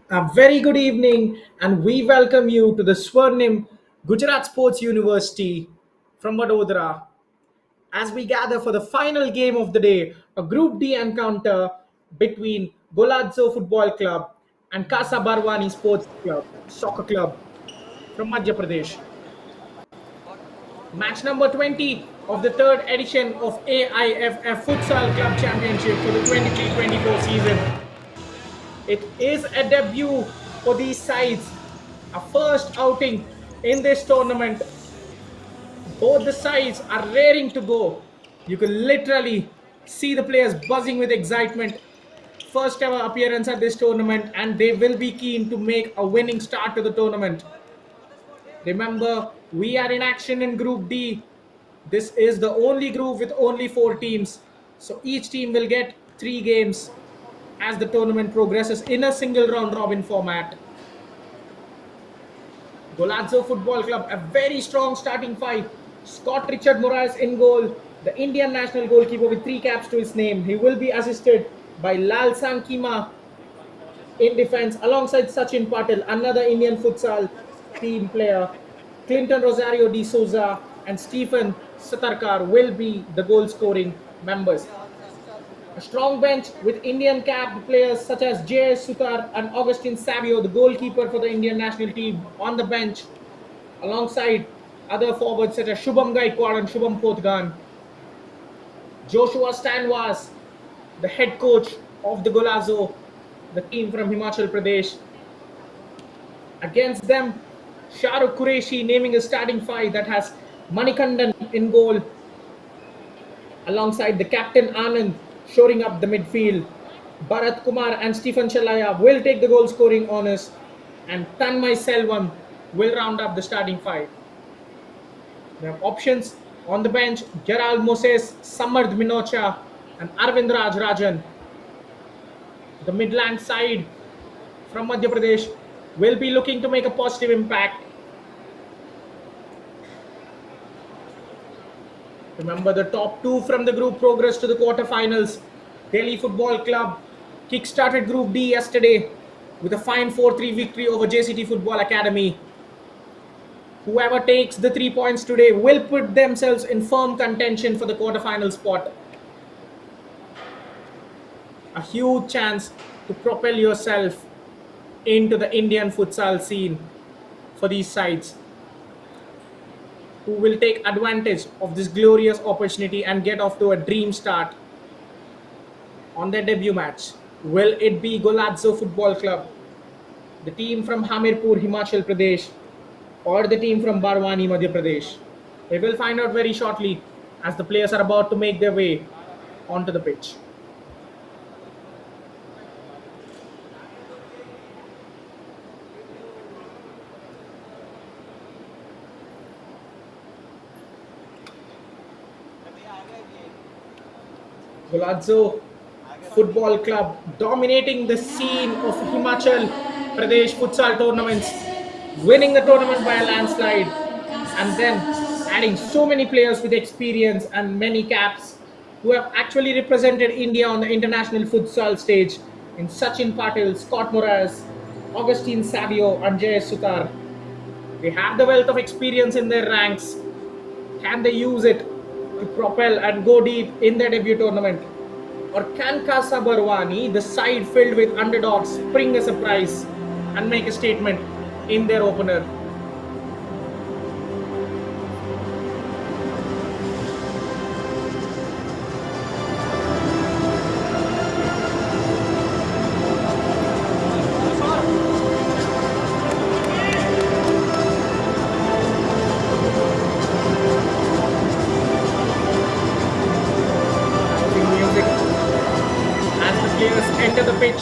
A very good evening, and we welcome you to the Swarnim Gujarat Sports University from Vadodara as we gather for the final game of the day, a Group D encounter between Golazo Football Club and Casa Barwani Sports Club, Soccer Club from Madhya Pradesh. Match number 20 of the third edition of AIFF Futsal Club Championship for the 23-24 season. It is a debut for these sides, a first outing in this tournament. Both the sides are raring to go. You can literally see the players buzzing with excitement. First ever appearance at this tournament, and they will be keen to make a winning start to the tournament. Remember, we are in action in Group D. This is the only group with only 4 teams. So each team will get 3 games as the tournament progresses in a single round robin format. Golazo Football Club, a very strong starting five. Scott Richard Moraes in goal, the Indian national goalkeeper with 3 caps to his name. He will be assisted by Lal Sankima in defense alongside Sachin Patil, another Indian futsal team player. Clinton Rosario de Souza and Stephen Satarkar will be the goal scoring members. A strong bench with Indian capped players such as J.S. Sutar and Augustine Savio, the goalkeeper for the Indian national team, on the bench, alongside other forwards such as Shubham Gaikwad and Shubham Potgan. Joshua Stanwas, the head coach of the Golazo, the team from Himachal Pradesh. Against them, Shahrukh Qureshi naming a starting five that has Manikandan in goal, alongside the captain Anand shoring up the midfield. Bharat Kumar and Stephen Chalaya will take the goal scoring honors, and Tanmay Selvam will round up the starting five. They have options on the bench: Gerald Moses, Samardh Minocha, and Arvind Raj Rajan. The Midland side from Madhya Pradesh will be looking to make a positive impact. Remember, the top two from the group progress to the quarterfinals. Delhi Football Club kick-started Group D yesterday with a fine 4-3 victory over JCT Football Academy. Whoever takes the 3 points today will put themselves in firm contention for the quarterfinal spot. A huge chance to propel yourself into the Indian futsal scene for these sides, who will take advantage of this glorious opportunity and get off to a dream start on their debut match. Will it be Golazo Football Club, the team from Hamirpur, Himachal Pradesh, or the team from Barwani, Madhya Pradesh? We will find out very shortly as the players are about to make their way onto the pitch. Golazo Football Club dominating the scene of Himachal Pradesh futsal tournaments, winning the tournament by a landslide, and then adding so many players with experience and many caps who have actually represented India on the international futsal stage in Sachin Patil, Scott Moraes, Augustine Savio, and J.S. Sutar. They have the wealth of experience in their ranks. Can they use it to propel and go deep in their debut tournament? Or can Casa Barwani, the side filled with underdogs, spring a surprise and make a statement in their opener? Rousing music as the players enter the pitch.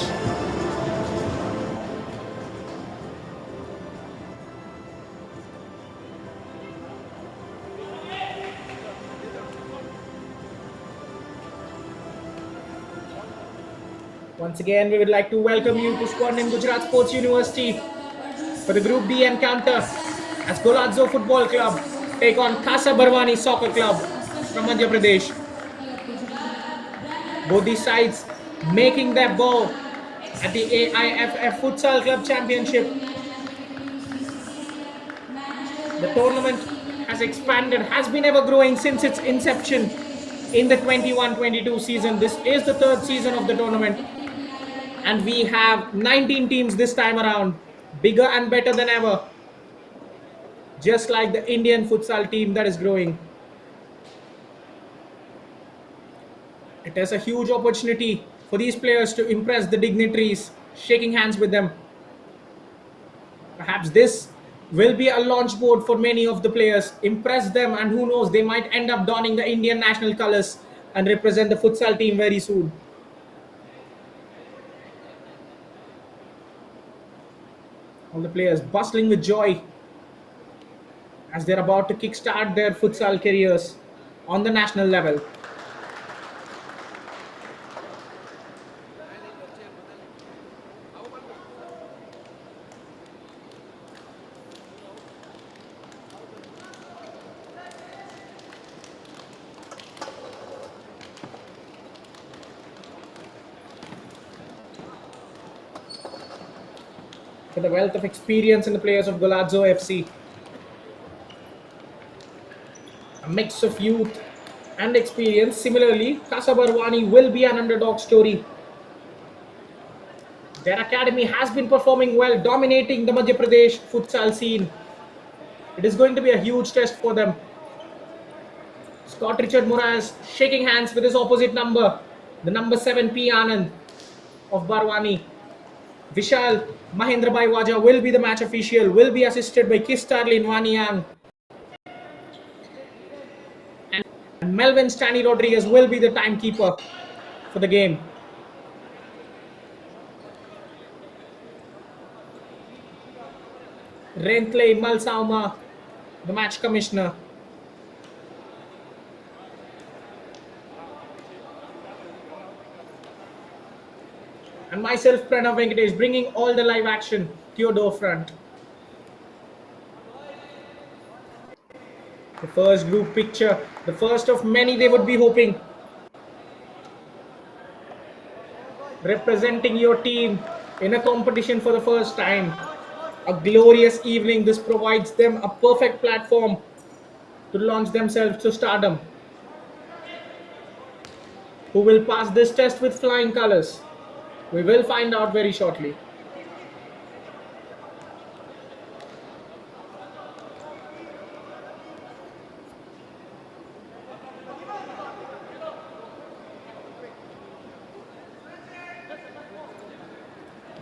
Once again, we would like to welcome you to Swarnim Gujarat Sports University for the Group D encounter as Golazo Football Club take on Casa Barwani Soccer Club from Madhya Pradesh. Both these sides making their bow at the AIFF Futsal Club Championship. The tournament has expanded, has been ever growing since its inception in the 21-22 season. This is the third season of the tournament, and we have 19 teams this time around, bigger and better than ever, just like the Indian futsal team that is growing. It is a huge opportunity for these players to impress the dignitaries, shaking hands with them. Perhaps this will be a launch board for many of the players, impress them, and who knows, they might end up donning the Indian national colors and represent the futsal team very soon. All the players bustling with joy as they're about to kickstart their futsal careers on the national level. For the wealth of experience in the players of Golazo FC, a mix of youth and experience. Similarly, Casa Barwani will be an underdog story. Their academy has been performing well, dominating the Madhya Pradesh futsal scene. It is going to be a huge test for them. Scott Richard Moraes shaking hands with his opposite number, the number 7 P. Anand of Barwani. Vishal Mahendra Bhai Waja will be the match official, will be assisted by Kistarlin Wanyang. And Melvin Stanley Rodriguez will be the timekeeper for the game. Rentle Malsauma, the match commissioner. And myself, Pranav Venkatesh, bringing all the live action to your door front. The first group picture, the first of many they would be hoping. Representing your team in a competition for the first time. A glorious evening. This provides them a perfect platform to launch themselves to stardom. Who will pass this test with flying colors? We will find out very shortly.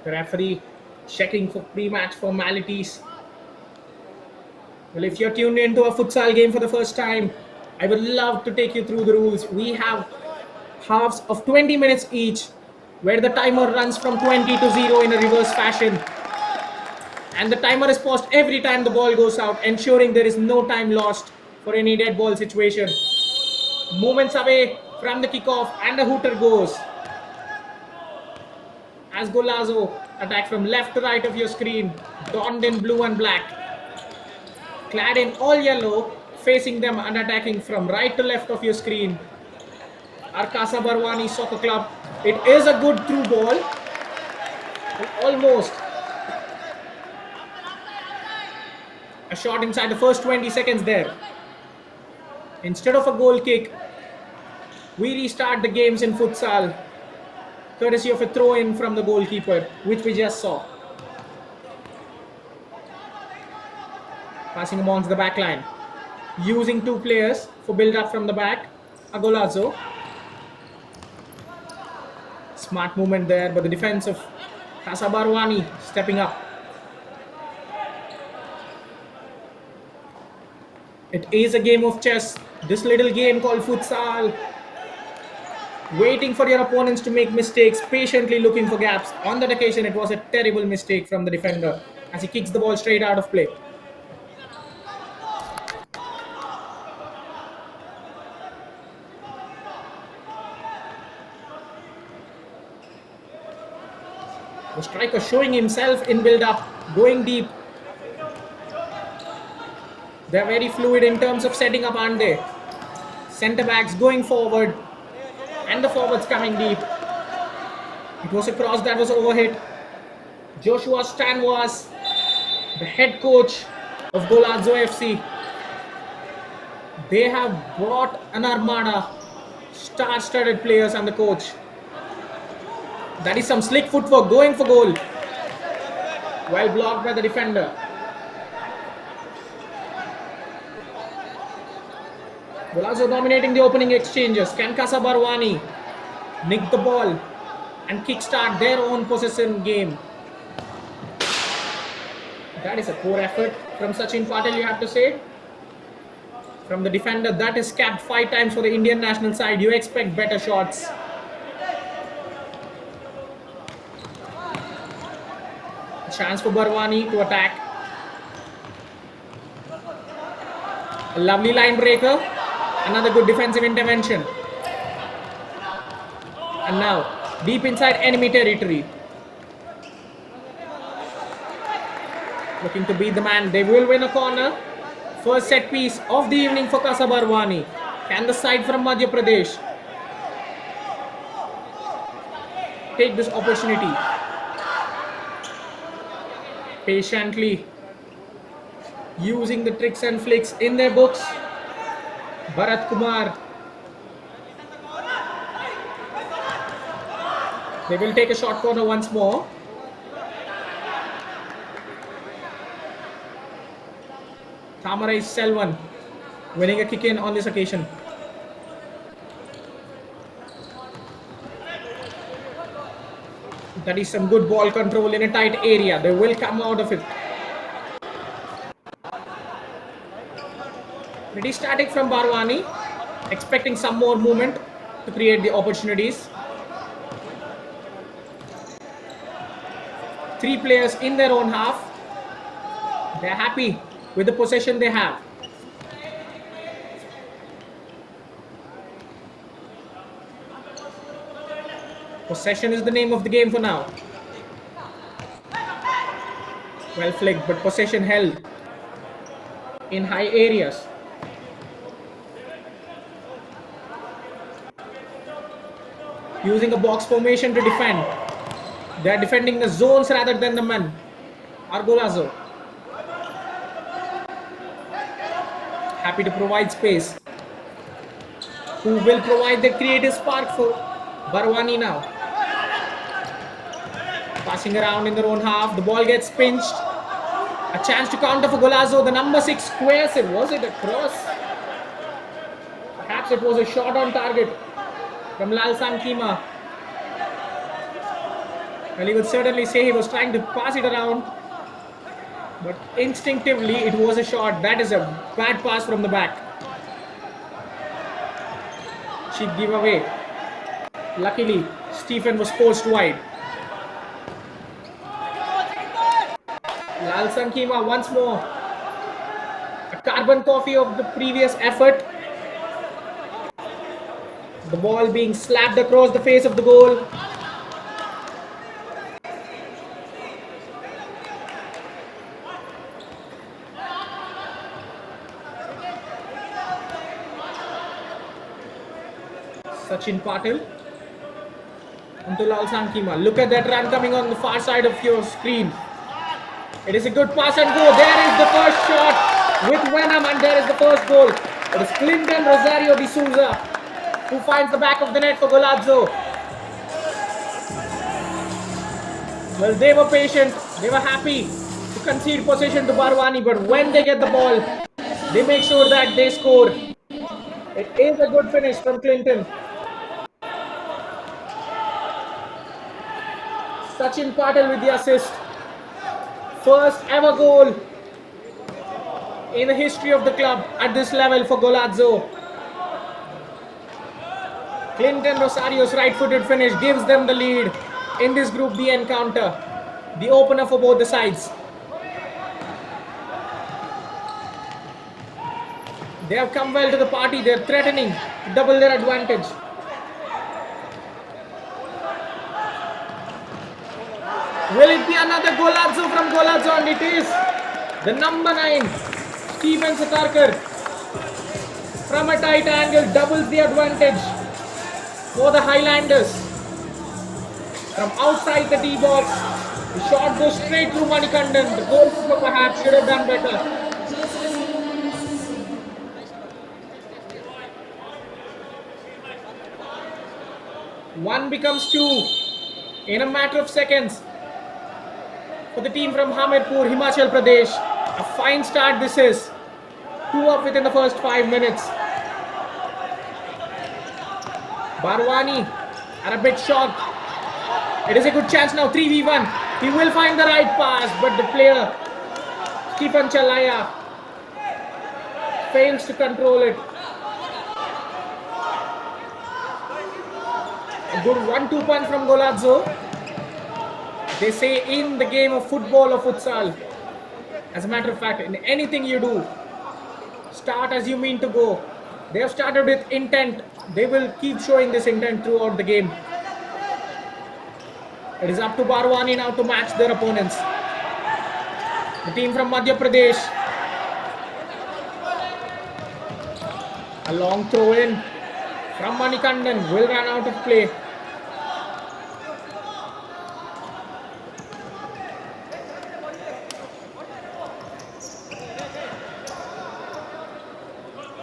The referee checking for pre-match formalities. Well, if you're tuned into a futsal game for the first time, I would love to take you through the rules. We have halves of 20 minutes each, where the timer runs from 20 to 0 in a reverse fashion. And the timer is paused every time the ball goes out, ensuring there is no time lost for any dead ball situation. Moments away from the kickoff, and the hooter goes. As Golazo attack from left to right of your screen, donned in blue and black, clad in all yellow, facing them and attacking from right to left of your screen, our Casa Barwani Soccer Club. It is a good through ball, almost a shot inside the first 20 seconds there. Instead of a goal kick, we restart the games in futsal, courtesy of a throw-in from the goalkeeper, which we just saw. Passing him on to the back line. Using two players for build-up from the back. A Golazo. Smart movement there, but the defense of Casa Barwani stepping up. It is a game of chess. This little game called futsal. Waiting for your opponents to make mistakes, patiently looking for gaps. On that occasion, it was a terrible mistake from the defender as he kicks the ball straight out of play. The striker showing himself in build-up, going deep. They're very fluid in terms of setting up, aren't they? Centre backs going forward, and the forwards coming deep. It was a cross that was overhit. Joshua Stan was the head coach of Golazo FC. They have brought an armada, star-studded players and the coach. That is some slick footwork going for goal. Well blocked by the defender. Golazo dominating the opening exchanges. Can Casa Barwani nick the ball and kickstart their own possession game? That is a poor effort from Sachin Patel, you have to say. From the defender that is capped 5 times for the Indian national side, you expect better shots. Chance for Barwani to attack. A lovely line breaker. Another good defensive intervention. And now, deep inside enemy territory. Looking to beat the man. They will win a corner. First set piece of the evening for Casa Barwani. Can the side from Madhya Pradesh take this opportunity? Patiently using the tricks and flicks in their books. Bharat Kumar. They will take a short corner once more. Tamarai Selvan winning a kick in on this occasion. That is some good ball control in a tight area. They will come out of it. Pretty static from Barwani. Expecting some more movement to create the opportunities. 3 players in their own half. They're happy with the possession they have. Possession is the name of the game for now. Well flicked, but possession held in high areas. Using a box formation to defend. They are defending the zones rather than the men. Golazo happy to provide space. Who will provide the creative spark for Barwani now? Passing around in their own half. The ball gets pinched. A chance to counter for Golazo. The number 6 squares it. Was it a cross? Perhaps it was a shot on target from Lal Sankima. Well, he would certainly say he was trying to pass it around. But instinctively, it was a shot. That is a bad pass from the back. Cheap giveaway. Luckily, Stephen was forced wide. Lal Sankima once more. A carbon copy of the previous effort. The ball being slapped across the face of the goal. Sachin Patel into Lal Sankima. Look at that run coming on the far side of your screen. It is a good pass and go. There is the first shot with venom, and there is the first goal. It is Clinton Rosario de Souza who finds the back of the net for Golazo. Well, they were patient. They were happy to concede possession to Barwani, but when they get the ball, they make sure that they score. It is a good finish from Clinton. Sachin Patel with the assist. First ever goal in the history of the club at this level for Golazo. Clinton Rosario's right-footed finish gives them the lead in this Group B encounter. The opener for both the sides. They have come well to the party. They are threatening to double their advantage. Will it be another Golazo from Golazo? And it is the number 9, Steven Satarkar, from a tight angle doubles the advantage for the Highlanders. From outside the D box, the shot goes straight through Manikandan. The goalkeeper perhaps should have done better. One becomes two in a matter of seconds for the team from Hamirpur, Himachal Pradesh. A fine start this is. 2 up within the first 5 minutes. Barwani are a bit shocked. It is a good chance now, 3v1. He will find the right pass, but the player, Stephen Chalaya, fails to control it. A good 1-2 punch from Golazo. They say in the game of football or futsal, as a matter of fact, in anything you do, start as you mean to go. They have started with intent. They will keep showing this intent throughout the game. It is up to Barwani now to match their opponents. The team from Madhya Pradesh. A long throw in from Manikandan will run out of play.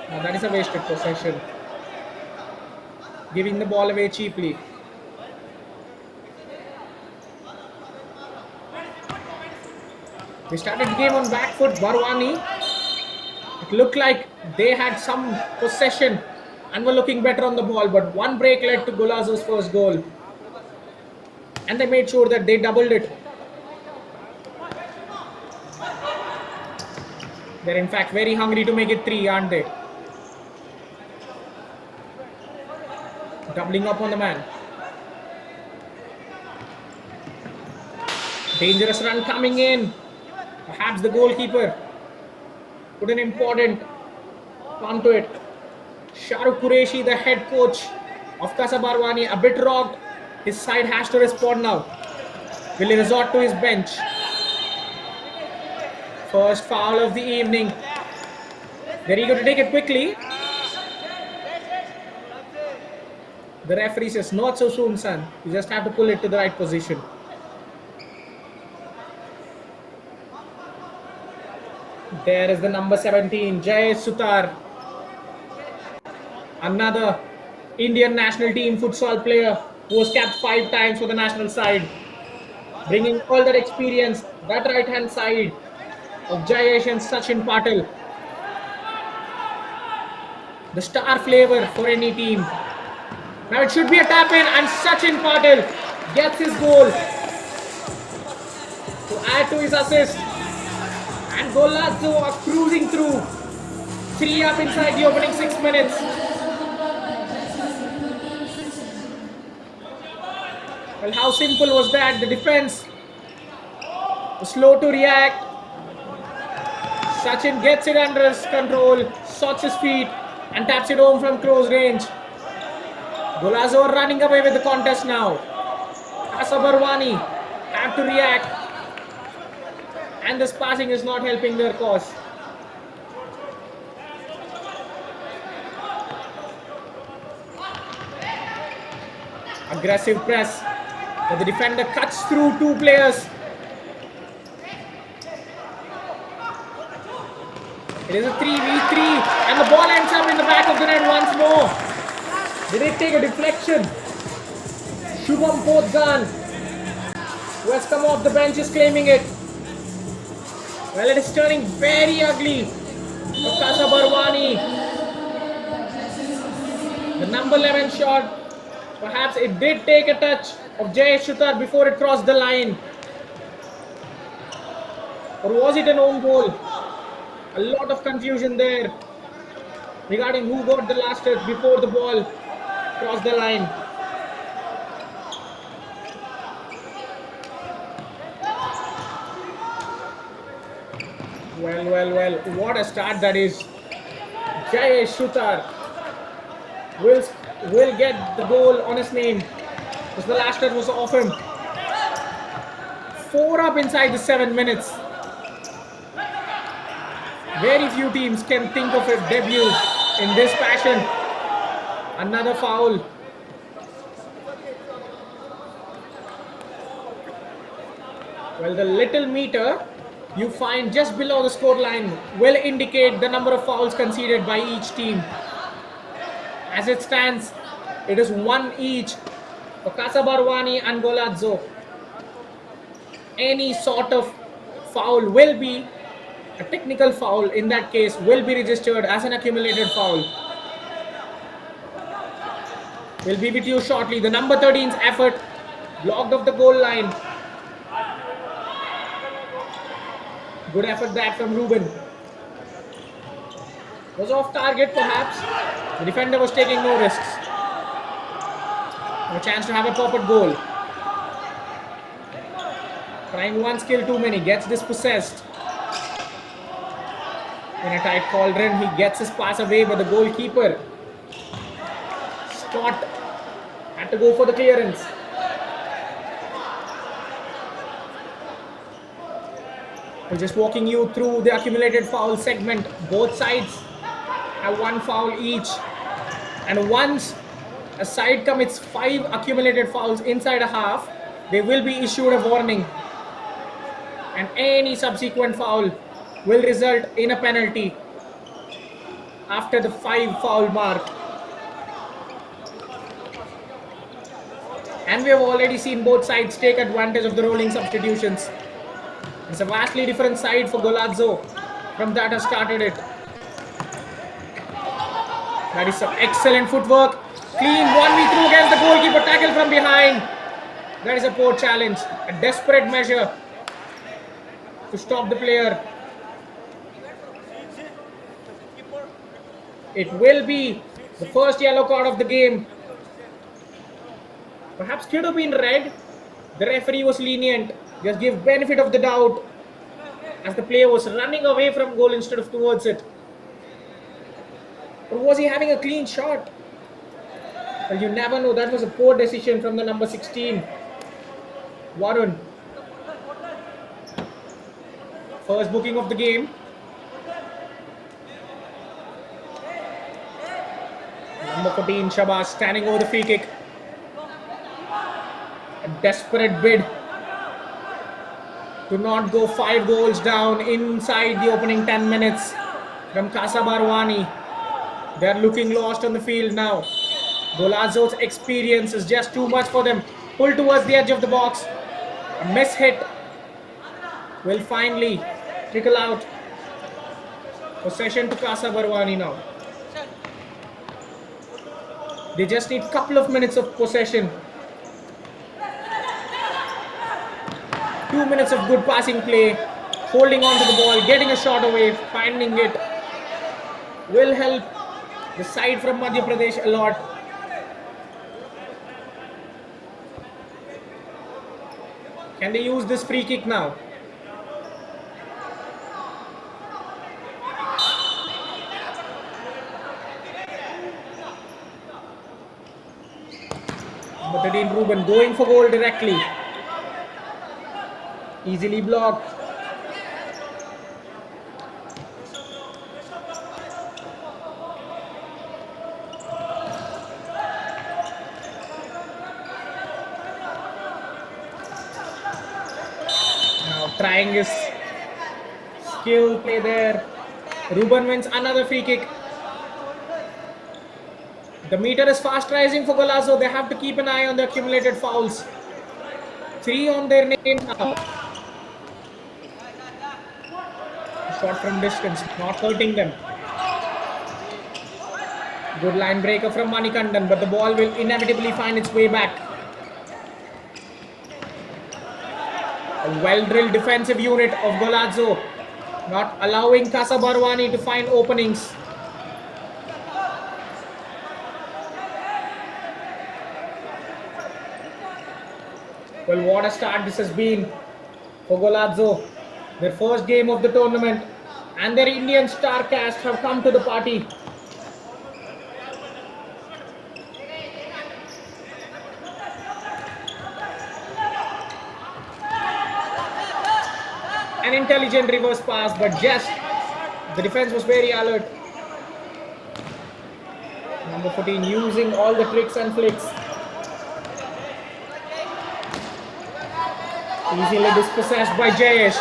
Now that is a wasted possession. Giving the ball away cheaply. They started the game on back foot. Barwani. It looked like they had some possession and were looking better on the ball, but one break led to Golazo's first goal. And they made sure that they doubled it. They're in fact very hungry to make it 3, aren't they? Doubling up on the man. Dangerous run coming in. Perhaps the goalkeeper put an important punt to it. Shahrukh Qureshi, the head coach of Casa Barwani, a bit rocked. His side has to respond now. Will he resort to his bench? First foul of the evening. They're eager to take it quickly. The referee says, not so soon, son. You just have to pull it to the right position. There is the number 17, Jay Sutar. Another Indian national team futsal player who was capped 5 times for the national side. Bringing all that experience, that right hand side of Jayesh and Sachin Patil. The star flavor for any team. Now it should be a tap in and Sachin Patil gets his goal to add to his assist. And Golazo are cruising through. 3 up inside the opening 6 minutes. Well, how simple was that? The defense was slow to react. Sachin gets it under his control, sorts his feet and taps it home from close range. Golazo are running away with the contest now. Casa Barwani have to react. And this passing is not helping their cause. Aggressive press. But the defender cuts through 2 players. It is a 3v3 and the ball ends up in the back of the net once more. Did it take a deflection? Shubham Podgan, who has come off the bench, is claiming it. Well, it is turning very ugly for Casa Barwani. The number 11 shot, perhaps it did take a touch of Jay Shutar before it crossed the line. Or was it an own goal? A lot of confusion there regarding who got the last touch before the ball crossed the line. Well, what a start that is. Jay Shutar will get the goal on his name because the last touch was off him. 4 up inside the 7 minutes. Very few teams can think of a debut in this fashion. Another foul. Well, the little meter you find just below the score line will indicate the number of fouls conceded by each team. As it stands, it is 1 each for Casa Barwani and Golazo. Any sort of foul will be a technical foul, in that case, will be registered as an accumulated foul. We'll be with you shortly. The number 13's effort blocked off the goal line. Good effort that from Ruben. Was off target perhaps. The defender was taking no risks. No chance to have a proper goal. Trying one skill too many. Gets dispossessed. In a tight cauldron, he gets his pass away, but the goalkeeper, Scott, had to go for the clearance. We're just walking you through the accumulated foul segment. Both sides have 1 foul each. And once a side commits 5 accumulated fouls inside a half, they will be issued a warning. And any subsequent foul will result in a penalty after the 5 foul mark. And we have already seen both sides take advantage of the rolling substitutions. It's a vastly different side for Golazo from that has started it. That is some excellent footwork. Clean 1v through against the goalkeeper, tackle from behind. That is a poor challenge, a desperate measure to stop the player. It will be the first yellow card of the game. Perhaps could have been red. The referee was lenient. Just give benefit of the doubt as the player was running away from goal instead of towards it. Or was he having a clean shot? Well, you never know. That was a poor decision from the number 16, Varun. First booking of the game. Number 14, Shabazz, standing over the free kick. A desperate bid to not go 5 goals down inside the opening 10 minutes from Casa Barwani. They are looking lost on the field now. Golazo's experience is just too much for them. Pull towards the edge of the box. A miss hit will finally trickle out. Possession to Casa Barwani now. They just need a couple of minutes of possession. 2 minutes of good passing play, holding on to the ball, getting a shot away, finding it will help the side from Madhya Pradesh a lot. Can they use this free kick now? Number 13 Ruben going for goal directly. Easily blocked. Now trying his skill play there. Ruben wins another free kick. The meter is fast rising for Golazo. They have to keep an eye on the accumulated fouls. 3 on their name now. Shot from distance, not hurting them. Good line breaker from Manikandan, but the ball will inevitably find its way back. A well-drilled defensive unit of Golazo, not allowing Casa Barwani to find openings. Well, what a start this has been for Golazo. Their first game of the tournament, and their Indian star cast have come to the party. An intelligent reverse pass, but just the defense was very alert. Number 14 using all the tricks and flicks. Easily dispossessed by Jayesh.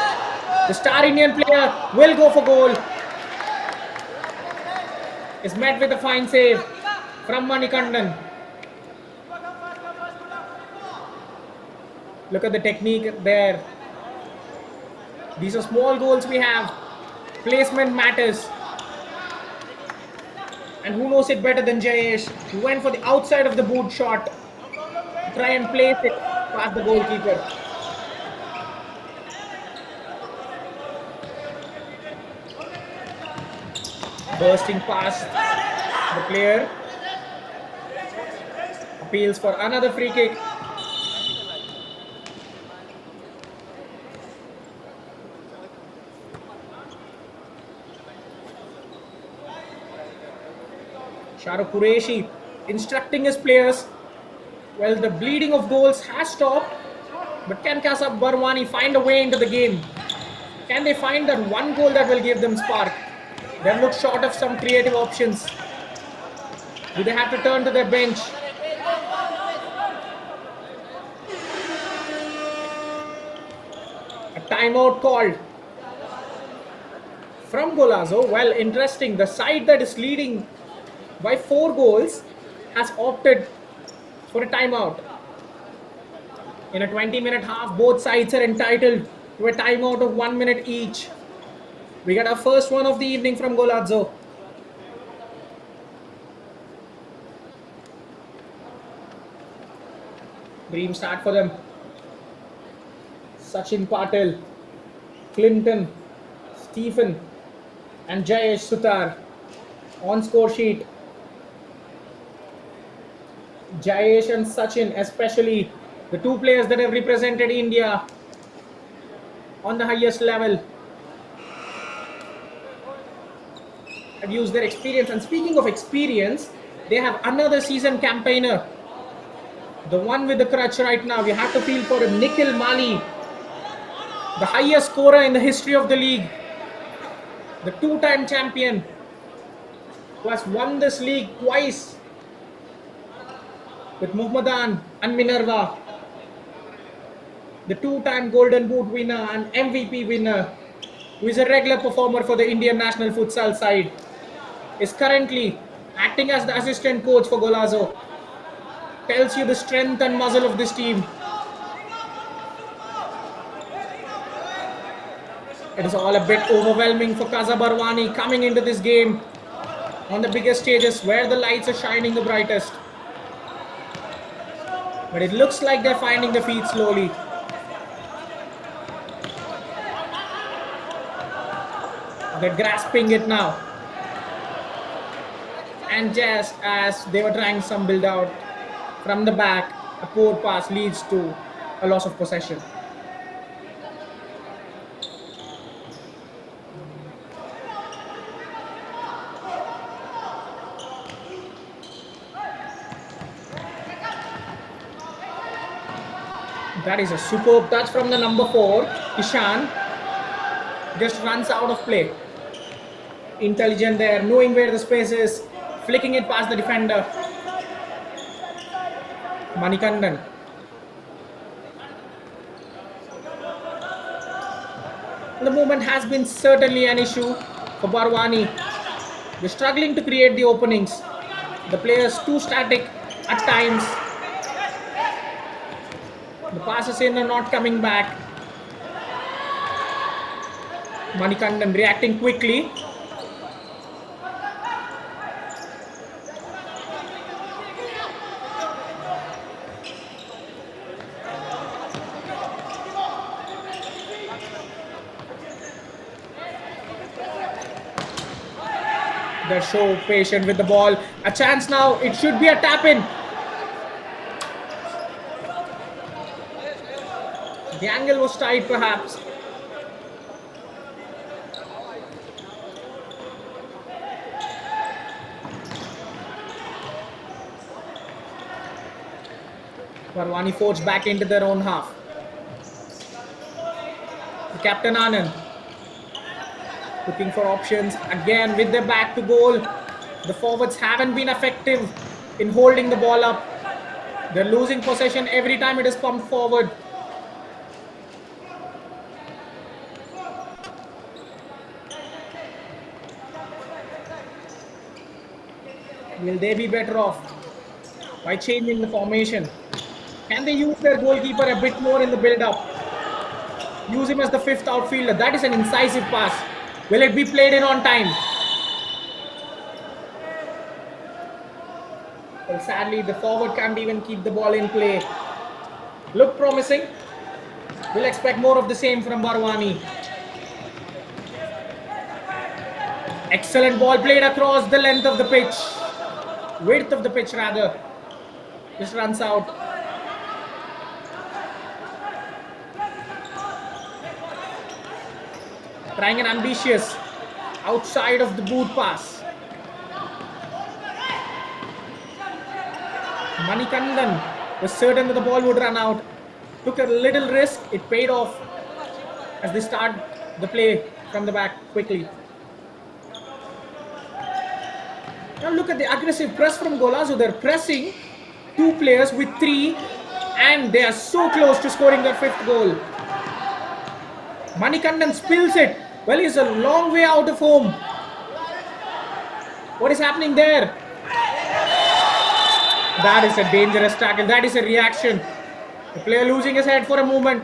The star Indian player will go for goal. Is met with a fine save from Manikandan. Look at the technique there. These are small goals we have. Placement matters. And who knows it better than Jayesh? He went for the outside of the boot shot to try and place it past the goalkeeper. Bursting past the player. Appeals for another free kick. Shahrukh Qureshi instructing his players. Well, the bleeding of goals has stopped. But can Casa Barwani find a way into the game? Can they find that one goal that will give them spark? They've looked short of some creative options. Do they have to turn to their bench? A timeout called from Golazo. Well, interesting. The side that is leading by 4 goals has opted for a timeout. In a 20-minute half, both sides are entitled to a timeout of 1 minute each. We got our first one of the evening from Golazo. Dream start for them. Sachin Patel, Clinton, Stephen and Jayesh Sutar on score sheet. Jayesh and Sachin, especially the two players that have represented India on the highest level, have used their experience. And speaking of experience, they have another seasoned campaigner, the one with the crutch right now. We have to feel for him, Nikhil Mali, the highest scorer in the history of the league, the 2-time champion who has won this league twice with Muhammadan and Minerva, the 2-time Golden Boot winner and MVP winner, who is a regular performer for the Indian national futsal side, is currently acting as the assistant coach for Golazo. Tells you the strength and muscle of this team. It is all a bit overwhelming for Casa Barwani coming into this game on the biggest stages where the lights are shining the brightest. But it looks like they're finding their feet slowly. They're grasping it now. And just as they were trying some build out from the back, a poor pass leads to a loss of possession. That is a superb touch from the number 4, Ishan. Just runs out of play. Intelligent there, knowing where the space is, flicking it past the defender. Manikandan. The movement has been certainly an issue for Barwani. They're struggling to create the openings. The players too static at times. The passes in are not coming back. Manikandan reacting quickly. They're so patient with the ball. A chance now. It should be a tap-in. The angle was tight perhaps. Barwani forged back into their own half. The captain Anand looking for options again with their back to goal. The forwards haven't been effective in holding the ball up. They're losing possession every time it is pumped forward. Will they be better off by changing the formation? Can they use their goalkeeper a bit more in the build-up? Use him as the fifth outfielder. That is an incisive pass. Will it be played in on time? Well, sadly, the forward can't even keep the ball in play. Look promising. We'll expect more of the same from Barwani. Excellent ball played across the length of the pitch. Width of the pitch, rather. Just runs out. Trying an ambitious outside of the boot pass. Manikandan was certain that the ball would run out. Took a little risk. It paid off as they start the play from the back quickly. Now look at the aggressive press from Golazo. They're pressing two players with three, and they are so close to scoring their fifth goal. Manikandan spills it. Well, he's a long way out of home. What is happening there? That is a dangerous tackle. That is a reaction. The player losing his head for a moment.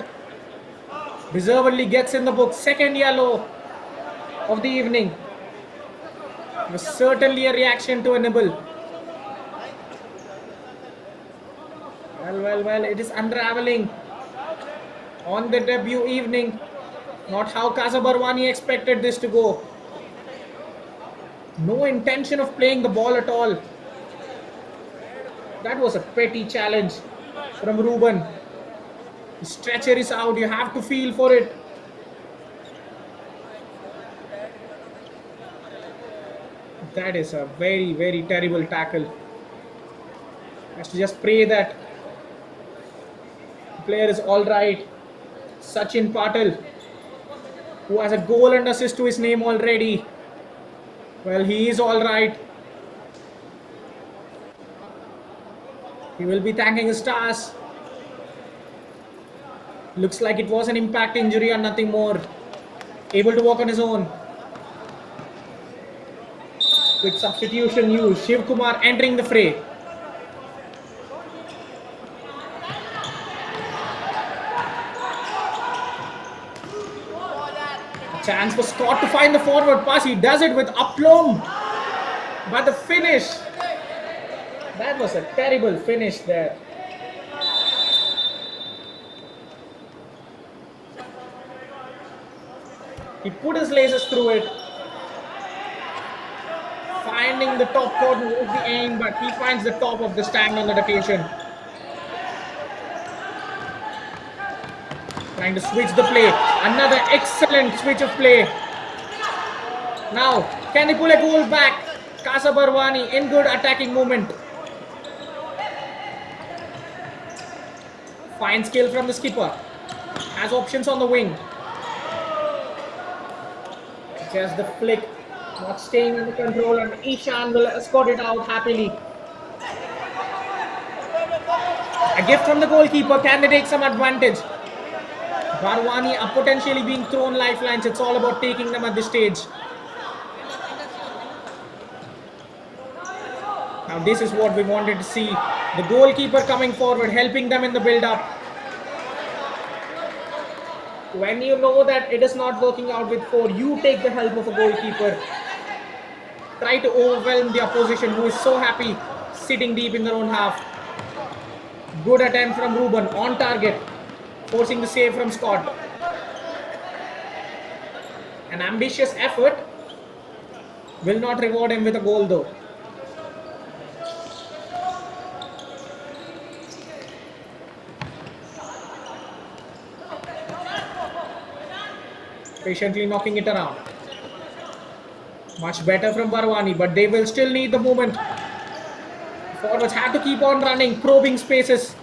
Deservedly gets in the book. Second yellow of the evening. It was certainly a reaction to a nibble. Well, it is unraveling on the debut evening. Not how Casa Barwani expected this to go. No intention of playing the ball at all. That was a petty challenge from Ruben. The stretcher is out. You have to feel for it. That is a very, very terrible tackle. Has to just pray that the player is all right. Sachin Patil, who has a goal and assist to his name already. Well, he is all right. He will be thanking his stars. Looks like it was an impact injury and nothing more. Able to walk on his own. Quick substitution used. Shiv Kumar entering the fray. Chance for Scott to find the forward pass. He does it with aplomb. But the finish. That was a terrible finish there. He put his lasers through it. Finding the top corner with the aim, but he finds the top of the stand on that occasion. Trying to switch the play. Another excellent switch of play. Now, can he pull a goal back? Casa Barwani in good attacking movement. Fine skill from the skipper. Has options on the wing. Just the flick. Not staying under control, and Ishan will escort it out happily. A gift from the goalkeeper. Can they take some advantage? Barwani are potentially being thrown lifelines. It's all about taking them at this stage. Now this is what we wanted to see. The goalkeeper coming forward, helping them in the build-up. When you know that it is not working out with four, you take the help of a goalkeeper. Try to overwhelm the opposition, who is so happy sitting deep in their own half. Good attempt from Ruben, on target, forcing the save from Scott. An ambitious effort will not reward him with a goal though. Patiently knocking it around. Much better from Barwani, but they will still need the movement. Forwards have to keep on running, probing spaces,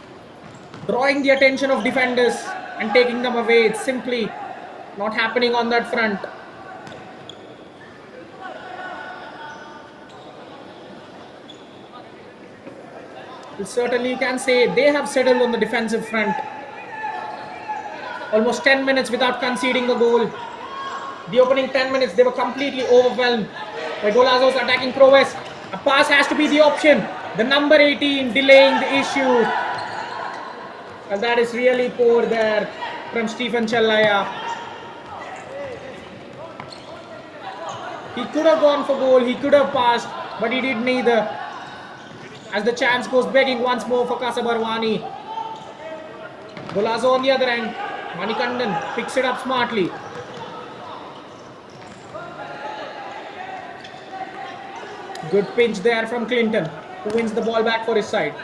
drawing the attention of defenders and taking them away. It's simply not happening on that front. Well, certainly you can say they have settled on the defensive front. Almost 10 minutes without conceding a goal. The opening 10 minutes, they were completely overwhelmed by Golazo's attacking prowess. A pass has to be the option. The number 18 delaying the issue. And that is really poor there from Stephen Challaya. He could have gone for goal. He could have passed, but he did neither. As the chance goes begging once more for Casa Barwani. Golazo on the other end. Manikandan picks it up smartly. Good pinch there from Clinton, who wins the ball back for his side.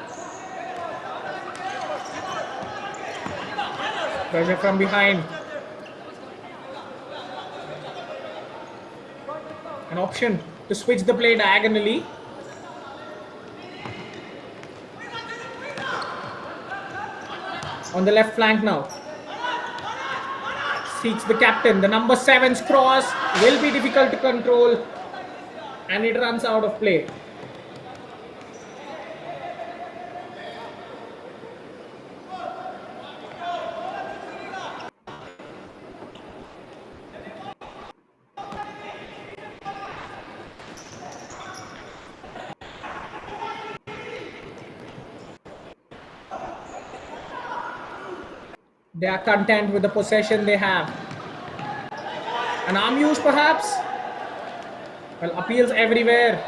Pressure from behind. An option to switch the play diagonally. On the left flank now. Seeks the captain. The number 7's cross will be difficult to control. And it runs out of play. They are content with the possession they have. An arm use perhaps? Well, appeals everywhere.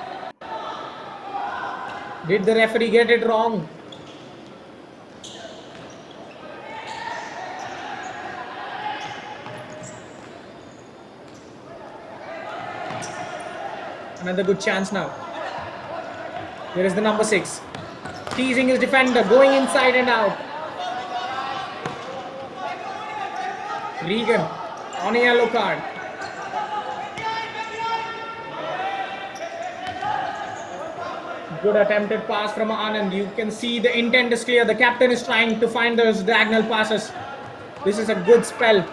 Did the referee get it wrong? Another good chance now. Here is the number 6. Teasing his defender, going inside and out. Regan on a yellow card. Good attempted pass from Anand. You can see the intent is clear. The captain is trying to find those diagonal passes. This is a good spell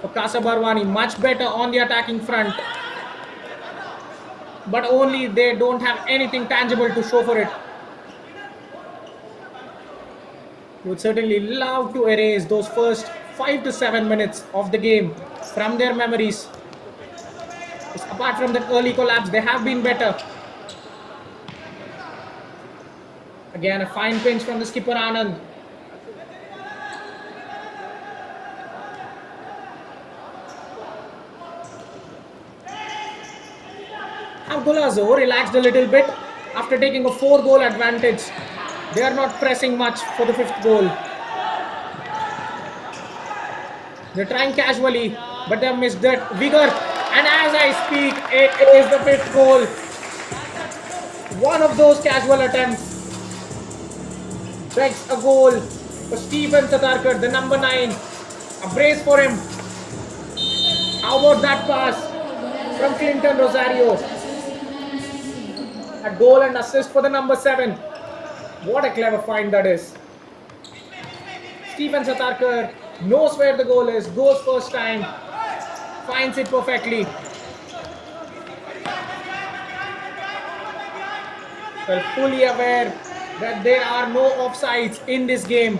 for Casa Barwani. Much better on the attacking front. But only they don't have anything tangible to show for it. You would certainly love to erase those first 5 to 7 minutes of the game from their memories. Apart from that early collapse, they have been better. Again, a fine pinch from the skipper Anand. Have Golazo relaxed a little bit after taking a 4-goal advantage. They are not pressing much for the 5th goal. They're trying casually, but they have missed that vigor. And as I speak, it is the 5th goal. One of those casual attempts begs a goal for Stephen Satarkar, the number 9. A brace for him. How about that pass from Clinton Rosario? A goal and assist for the number 7. What a clever find that is. Stephen Satarkar knows where the goal is, goes first time, finds it perfectly. Well, fully aware that there are no offsides in this game.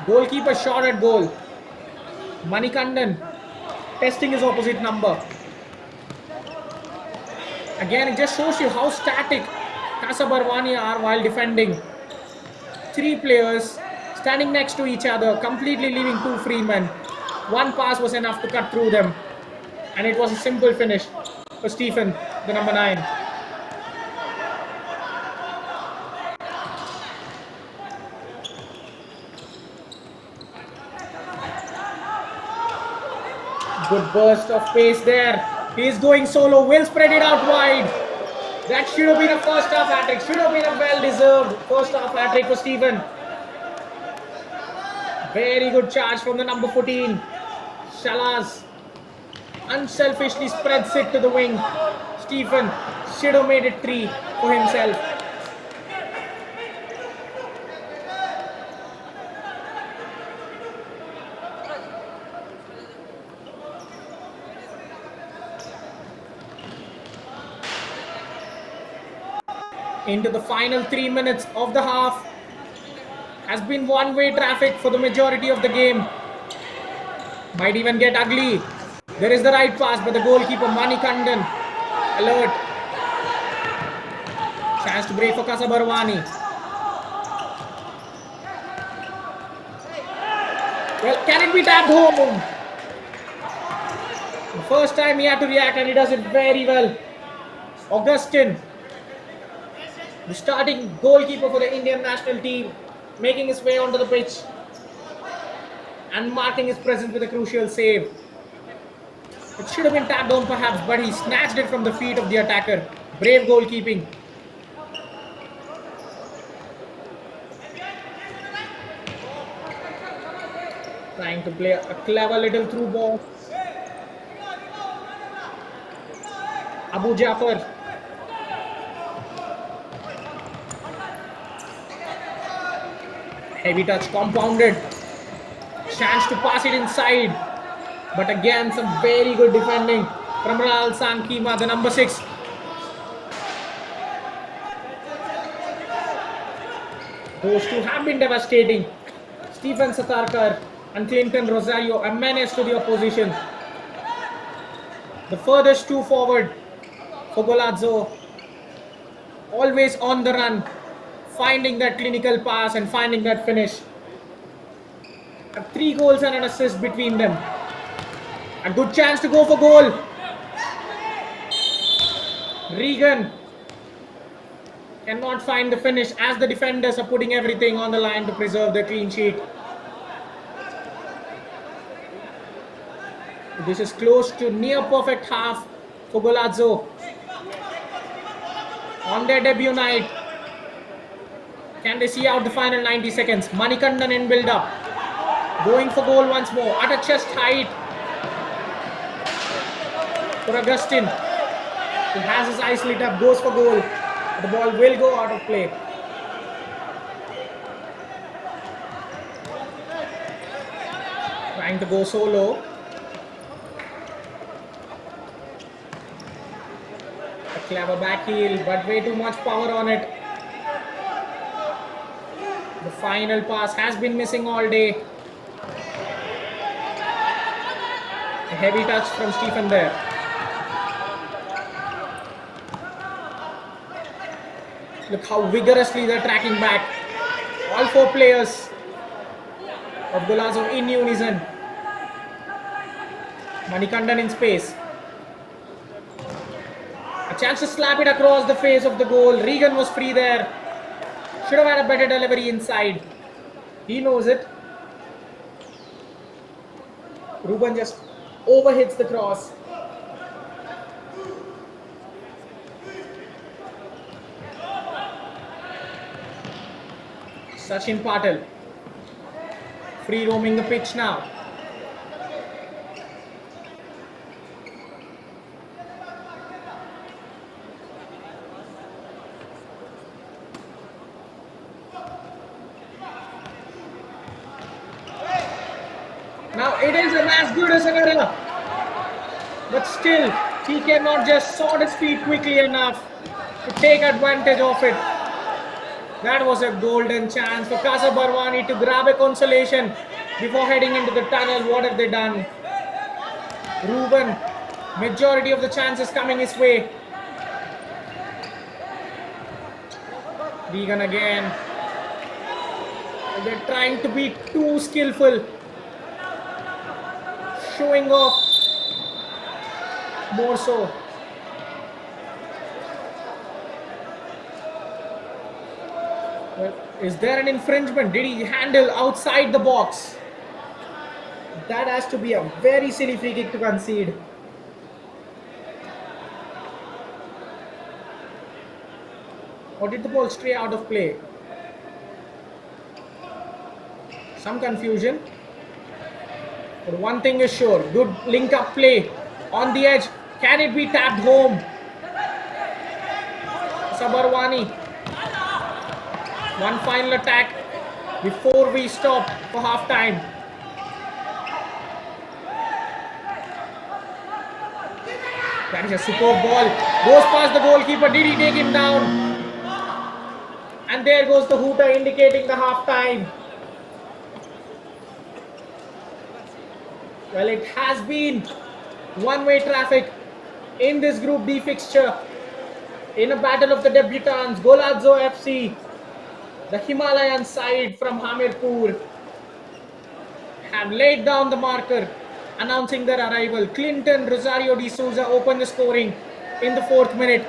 Goalkeeper shot at goal. Manikandan testing his opposite number. Again, it just shows you how static Casa Barwani are while defending. 3 players standing next to each other, completely leaving 2 free men. One pass was enough to cut through them. And it was a simple finish for Stephen, the number 9. Good burst of pace there. He is going solo, will spread it out wide. That should have been a first half hat-trick. Should have been a well-deserved first half hat-trick for Stephen. Very good charge from the number 14. Shalaz unselfishly spreads it to the wing. Stephen should have made it 3 for himself. Into the final 3 minutes of the half. Has been one-way traffic for the majority of the game. Might even get ugly. There is the right pass, but the goalkeeper Manikandan alert. Chance to break for Casa Barwani. Well, can it be tapped home? The first time he had to react and he does it very well. Augustin, the starting goalkeeper for the Indian national team, making his way onto the pitch and marking his presence with a crucial save. It should have been tapped home perhaps, but he snatched it from the feet of the attacker. Brave goalkeeping. Trying to play a clever little through ball. Abu Jafar. Heavy touch compounded. Chance to pass it inside. But again, some very good defending from Lal Sankima, the number 6. Those two have been devastating. Stephen Satarkar and Clinton Rosario, a menace to the opposition. The furthest two forward for Golazo. Always on the run, finding that clinical pass and finding that finish. 3 goals and an assist between them. A good chance to go for goal. Regan cannot find the finish as the defenders are putting everything on the line to preserve the clean sheet. This is close to near perfect half for Golazo. On their debut night, can they see out the final 90 seconds? Manikandan in build-up. Going for goal once more at a chest height. For Augustin, who has his eyes lit up, goes for goal. The ball will go out of play. Trying to go solo. A clever back heel, but way too much power on it. The final pass has been missing all day. A heavy touch from Stephen there. Look how vigorously they're tracking back. All 4 players of Golazo in unison. Manikandan in space. A chance to slap it across the face of the goal. Regan was free there. Should have had a better delivery inside. He knows it. Ruben just overhits the cross. Sachin Patel, free roaming the pitch now. Now it isn't as good as an error, but still he cannot just sort his feet quickly enough to take advantage of it. That was a golden chance for Casa Barwani to grab a consolation before heading into the tunnel. What have they done? Ruben, majority of the chances coming his way. Regan again. They're trying to be too skillful. Showing off more so. Well, is there an infringement? Did he handle outside the box? That has to be a very silly free kick to concede. Or did the ball stray out of play? Some confusion. But one thing is sure, good link-up play on the edge. Can it be tapped home? Barwani. One final attack before we stop for half-time. That is a superb ball. Goes past the goalkeeper. Did he take him down? And there goes the hooter indicating the half-time. Well, it has been one-way traffic in this Group D fixture. In a battle of the debutants, Golazo FC, the Himalayan side from Hamirpur, have laid down the marker, announcing their arrival. Clinton Rosario de Souza opened the scoring in the 4th minute,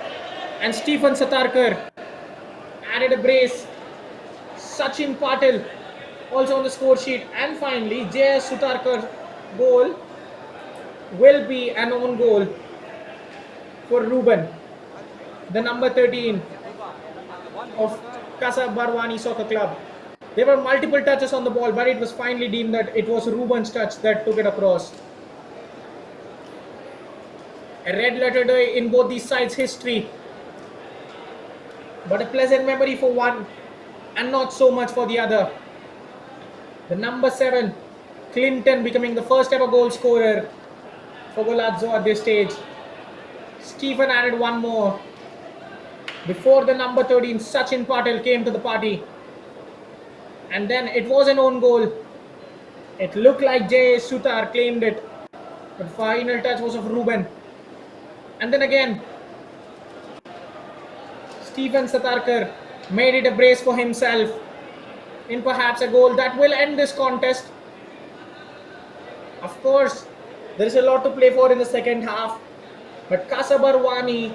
and Stephen Satarkar added a brace. Sachin Patil also on the score sheet, and finally J.S. Sutarkar's goal will be an own goal for Ruben, the number 13 of Casa Barwani Soccer Club. There were multiple touches on the ball, but it was finally deemed that it was Ruben's touch that took it across. A red letter day in both these sides' history, but a pleasant memory for one and not so much for the other. The number 7, Clinton, becoming the first ever goal scorer for Golazo at this stage. Stephen added one more before the number 13, Sachin Patil, came to the party. And then it was an own goal. It looked like Jay Sutar claimed it. The final touch was of Ruben. And then again, Stephen Satarkar made it a brace for himself in perhaps a goal that will end this contest. Of course, there is a lot to play for in the second half. But Casa Barwani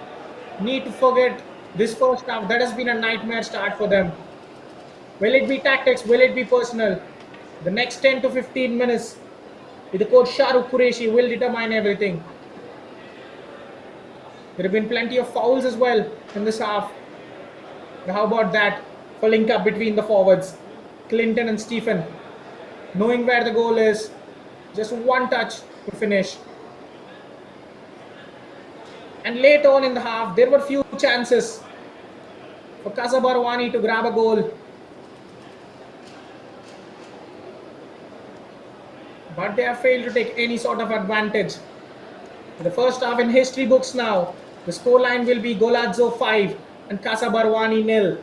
need to forget this first half. That has been a nightmare start for them. Will it be tactics? Will it be personal? The next 10 to 15 minutes with the coach Shahrukh Qureshi will determine everything. There have been plenty of fouls as well in this half. How about that? For link up between the forwards, Clinton and Stephen. Knowing where the goal is, just one touch to finish. And late on in the half, there were few chances for Casa Barwani to grab a goal. But they have failed to take any sort of advantage. The first half in history books now, the scoreline will be Golazo 5 and Casa Barwani nil.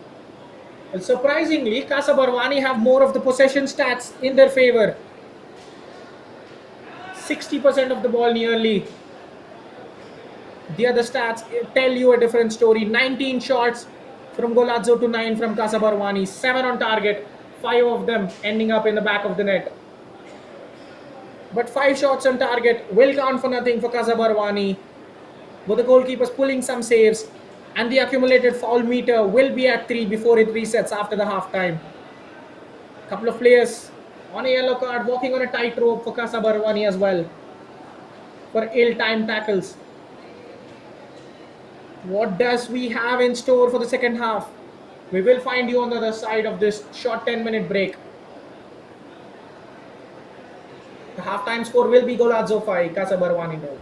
Well, surprisingly, Casa Barwani have more of the possession stats in their favor. 60% of the ball nearly. The other stats tell you a different story. 19 shots from Golazo to 9 from Casa Barwani. 7 on target, 5 of them ending up in the back of the net. But 5 shots on target will count for nothing for Casa Barwani, with the goalkeepers pulling some saves, and the accumulated foul meter will be at 3 before it resets after the half time. Couple of players on a yellow card, walking on a tightrope for Casa Barwani as well, for ill-timed tackles. What does we have in store for the second half? We will find you on the other side of this short 10-minute break. The halftime score will be Golazo 5, Casa Barwani 0.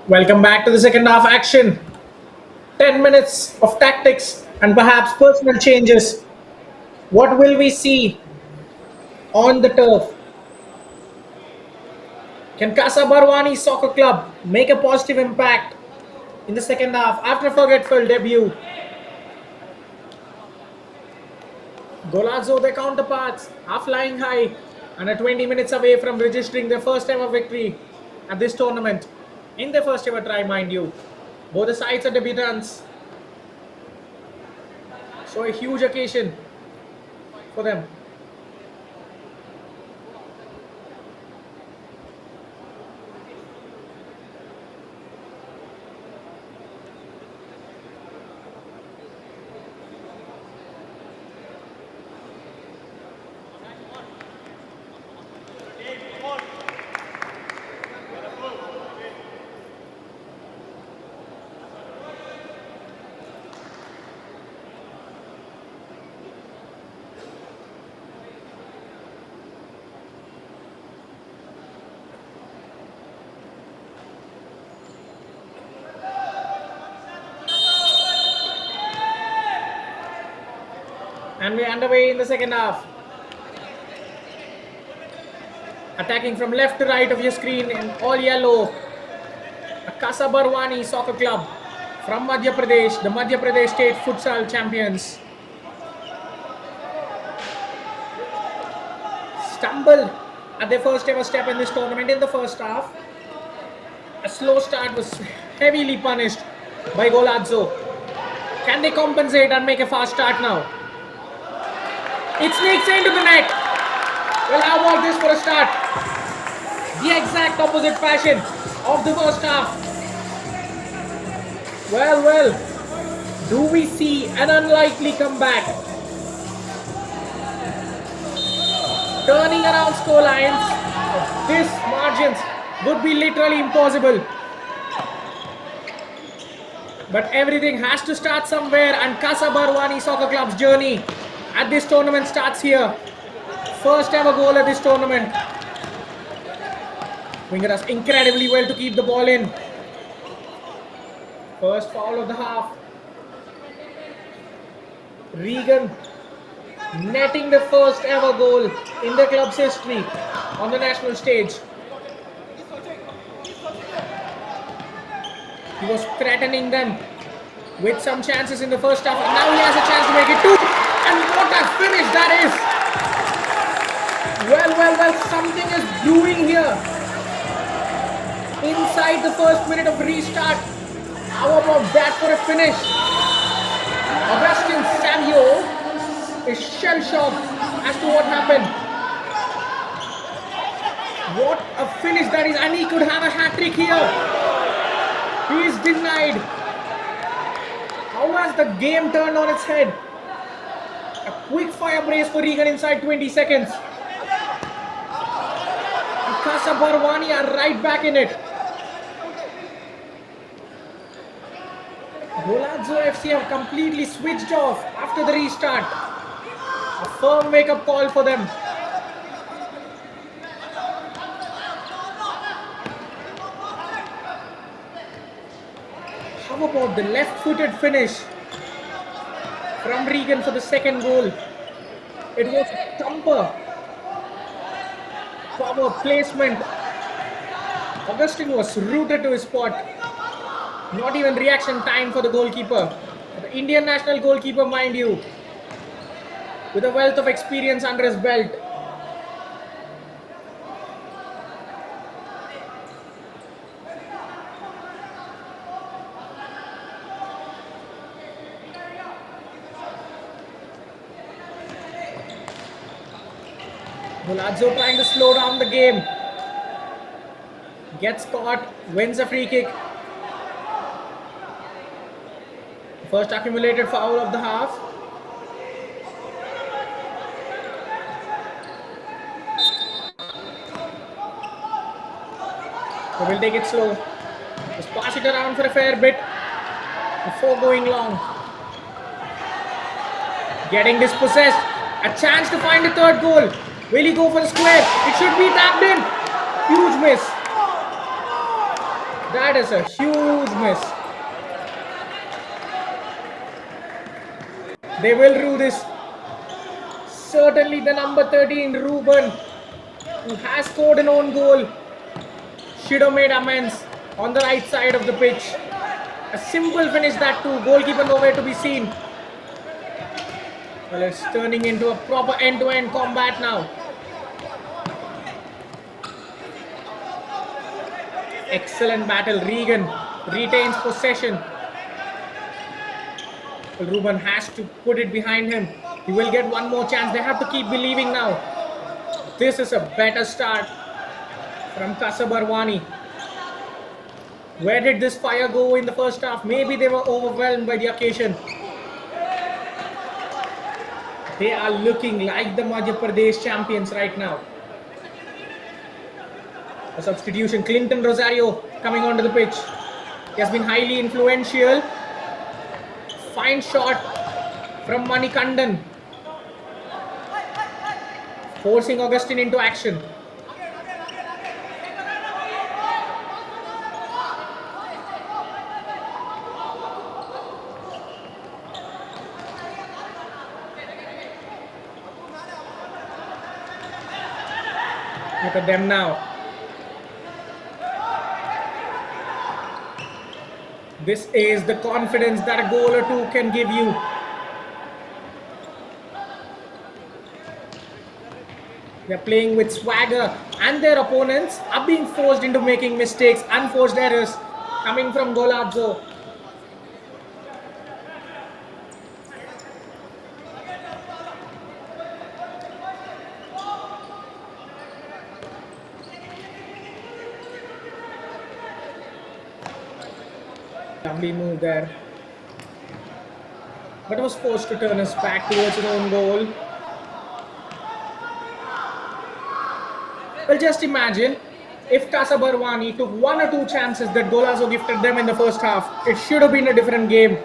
Welcome back to the second half action. 10 minutes of tactics and perhaps personal changes. What will we see on the turf? Can Casa Barwani Soccer Club make a positive impact in the second half after a forgetful debut? Golazo, their counterparts, are flying high and are 20 minutes away from registering their first ever victory at this tournament. In their first ever try, mind you. Both the sides are debutants. So a huge occasion for them. And we're underway in the second half. Attacking from left to right of your screen in all yellow. A Casa Barwani Soccer Club from Madhya Pradesh, the Madhya Pradesh State Futsal Champions. Stumbled at their first ever step in this tournament in the first half. A slow start was heavily punished by Golazo. Can they compensate and make a fast start now? It sneaks into the net. Well, how about this for a start? The exact opposite fashion of the first half. Well, do we see an unlikely comeback? Turning around score lines of this margins would be literally impossible. But everything has to start somewhere, and Casa Barwani Soccer Club's journey at this tournament starts here. First ever goal at this tournament. Winger does incredibly well to keep the ball in. First foul of the half. Regan netting the first ever goal in the club's history on the national stage. He was threatening them with some chances in the first half, and now he has a chance to make it two. And what a finish that is! Well, something is brewing here. Inside the first minute of restart. How about that for a finish? Augustin Savio is shell-shocked as to what happened. What a finish that is, and he could have a hat-trick here. He is denied. How has the game turned on its head? A quick fire brace for Regan inside 20 seconds. And Casa Barwani are right back in it. Golazo FC have completely switched off after the restart. A firm wake-up call for them. How about the left-footed finish from Regan for the second goal? It was a thumper. Power placement. Augustine was rooted to his spot. Not even reaction time for the goalkeeper. The Indian national goalkeeper, mind you, with a wealth of experience under his belt. Golazo trying to slow down the game. Gets caught, wins a free kick. First accumulated foul of the half. So we'll take it slow. Just pass it around for a fair bit before going long. Getting dispossessed. A chance to find a third goal. Will he go for the square? It should be tapped in. Huge miss. That is a huge miss. They will do this. Certainly the number 13, Ruben, who has scored an own goal, should have made amends on the right side of the pitch. A simple finish that too. Goalkeeper nowhere to be seen. Well, it's turning into a proper end-to-end combat now. Excellent battle. Regan retains possession. Well, Ruben has to put it behind him. He will get one more chance. They have to keep believing now. This is a better start from Casa Barwani. Where did this fire go in the first half? Maybe they were overwhelmed by the occasion. They are looking like the Madhya Pradesh champions right now. A substitution, Clinton Rosario coming onto the pitch. He has been highly influential. Fine shot from Manikandan, forcing Augustine into action. Look at them now. This is the confidence that a goal or two can give you. They're playing with swagger, and their opponents are being forced into making mistakes, unforced errors coming from Golazo. Lovely move there, but was forced to turn us back towards his own goal. Well, just imagine if Casa Barwani took one or two chances that Golazo gifted them in the first half. It should have been a different game.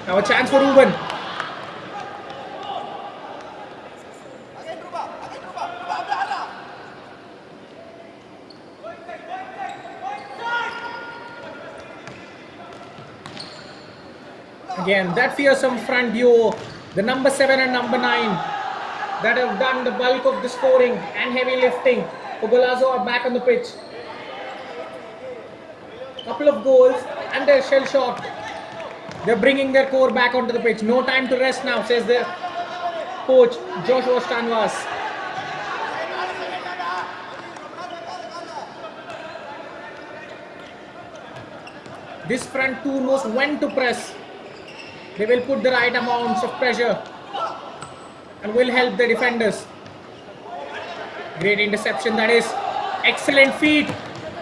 Now a chance for Ruben. Again, that fearsome front duo, the number 7 and number 9, that have done the bulk of the scoring and heavy lifting for Golazo, are back on the pitch. Couple of goals and they're shell shocked. They're bringing their core back onto the pitch. No time to rest now, says the coach, Joshua Stanwas. This front two knows when to press. They will put the right amounts of pressure and will help the defenders. Great interception, that is. Excellent feed.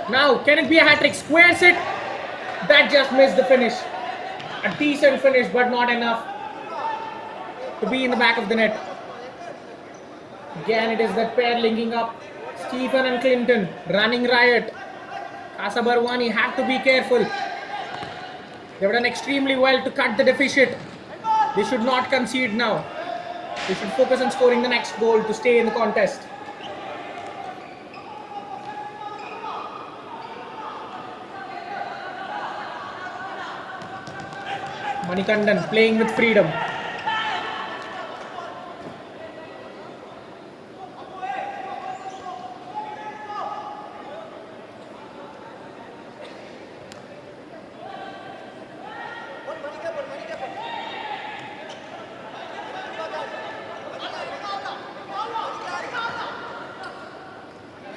Now, can it be a hat-trick? Squares it. That just missed the finish. A decent finish, but not enough to be in the back of the net. Again, it is that pair linking up. Stephen and Clinton running riot. Casa Barwani have to be careful. They've done extremely well to cut the deficit. They should not concede now. They should focus on scoring the next goal to stay in the contest. Manikandan playing with freedom.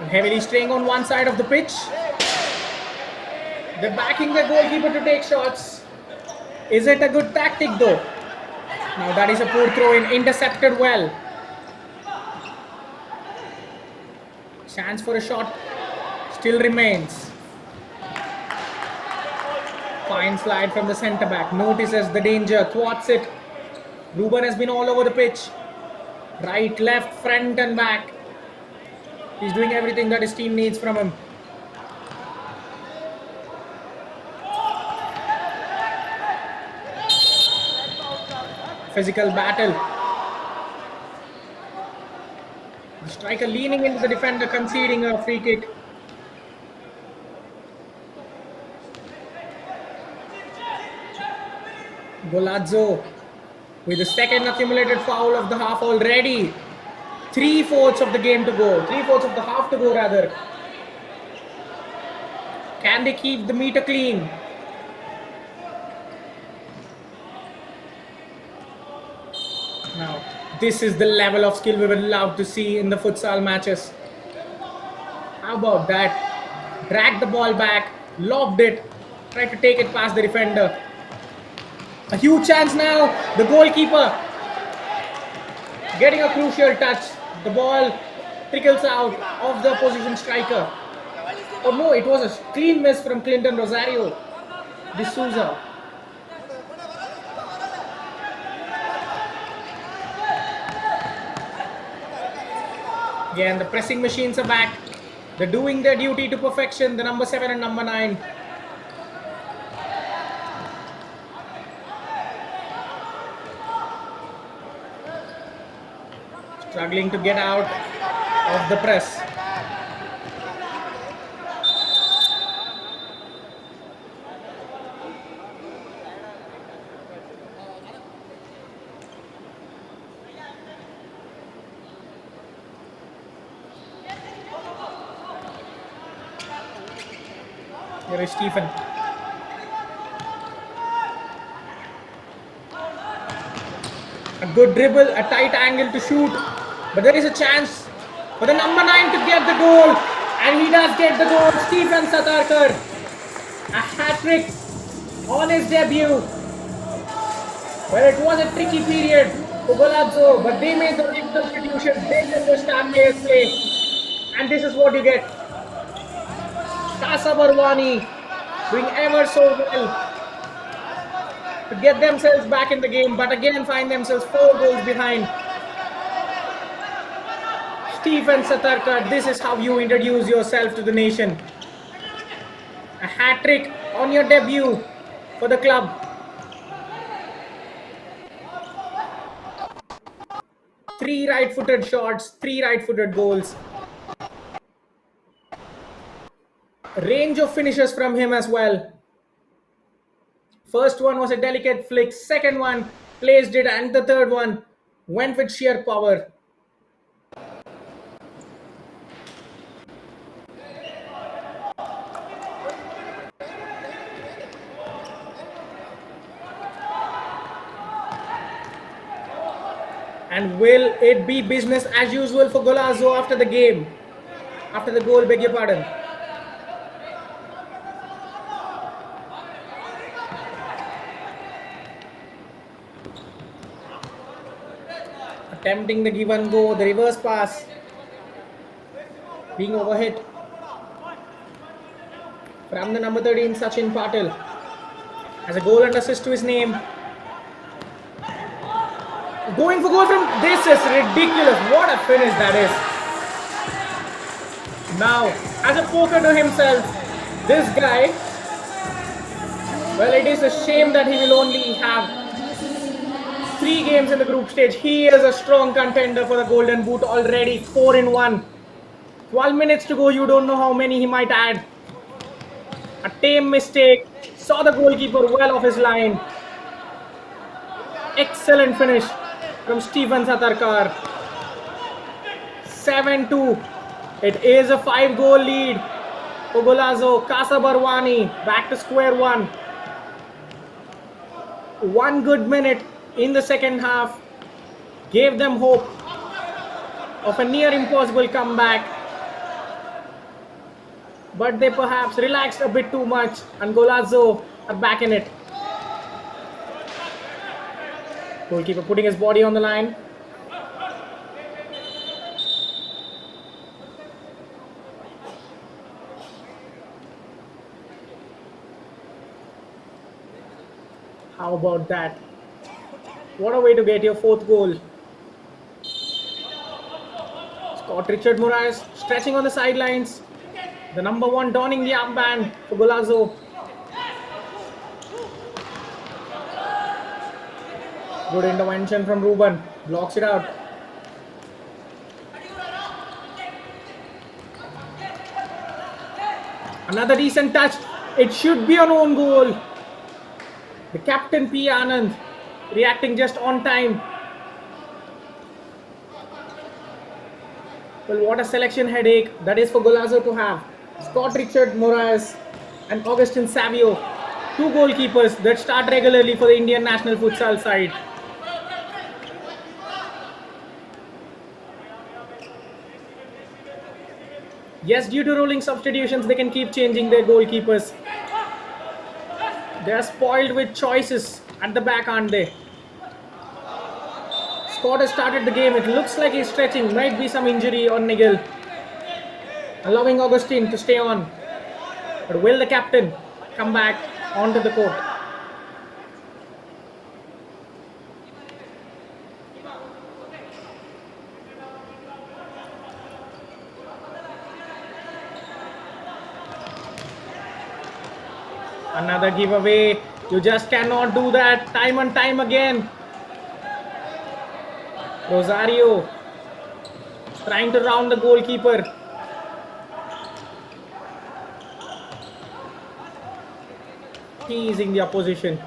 Heavily straying on one side of the pitch. They're backing the goalkeeper to take shots. Is it a good tactic though? Now that is a poor throw in, intercepted well. Chance for a shot still remains. Fine slide from the centre back. Notices the danger, thwarts it. Ruben has been all over the pitch. Right, left, front and back. He's doing everything that his team needs from him. Physical battle. The striker leaning into the defender, conceding a free kick. Golazo with the second accumulated foul of the half already. 3/4 of the game to go. 3/4 of the half to go, rather. Can they keep the meter clean? Now, this is the level of skill we would love to see in the futsal matches. How about that? Dragged the ball back, lobbed it, tried to take it past the defender. A huge chance now. The goalkeeper getting a crucial touch. The ball trickles out of the opposition striker. Oh no, it was a clean miss from Clinton Rosario D'Souza. Again, the pressing machines are back. They're doing their duty to perfection, the number 7 and number 9. Struggling to get out of the press. Here is Stephen. A good dribble, a tight angle to shoot. But there is a chance for the number 9 to get the goal. And he does get the goal. Stephen Satarkar. A hat-trick on his debut. Well, it was a tricky period for Golazo, but they made the right substitution. They understand players play. And this is what you get. Casa Barwani doing ever so well to get themselves back in the game, but again find themselves 4 goals behind. Stephen Satarkar, this is how you introduce yourself to the nation. A hat-trick on your debut for the club. Three right-footed shots, 3 right-footed goals. Range of finishes from him as well. First one was a delicate flick, second one placed it, and the third one went with sheer power. And will it be business as usual for Golazo after the game? After the goal, beg your pardon. Attempting the give and go, the reverse pass. Being overhit from the number 13, Sachin Patil. Has a goal and assist to his name. Going for goal from, this is ridiculous. What a finish that is. Now, as a poker to himself, this guy, well, it is a shame that he will only have 3 games in the group stage. He is a strong contender for the Golden Boot already. 4 in 1. 12 minutes to go. You don't know how many he might add. A tame mistake. Saw the goalkeeper well off his line. Excellent finish from Stephen Satarkar. 7-2. It is a 5-goal lead for Golazo. Casa Barwani back to square one. 1 good minute in the second half gave them hope of a near impossible comeback, but they perhaps relaxed a bit too much, and Golazo are back in it. Goalkeeper putting his body on the line. How about that? What a way to get your 4th goal. Scott Richard Moraes stretching on the sidelines. The number 1 donning the armband for Golazo. Good intervention from Ruben. Blocks it out. Another decent touch. It should be an own goal. The captain P. Anand reacting just on time. Well, what a selection headache that is for Golazo to have. Scott Richard Moraes and Augustin Savio, two goalkeepers that start regularly for the Indian national futsal side. Yes, due to rolling substitutions, they can keep changing their goalkeepers. They are spoiled with choices at the back, aren't they? Scott has started the game. It looks like he's stretching. Might be some injury on Nigel. Allowing Augustine to stay on. But will the captain come back onto the court? Another giveaway. You just cannot do that time and time again. Rosario trying to round the goalkeeper. Teasing the opposition.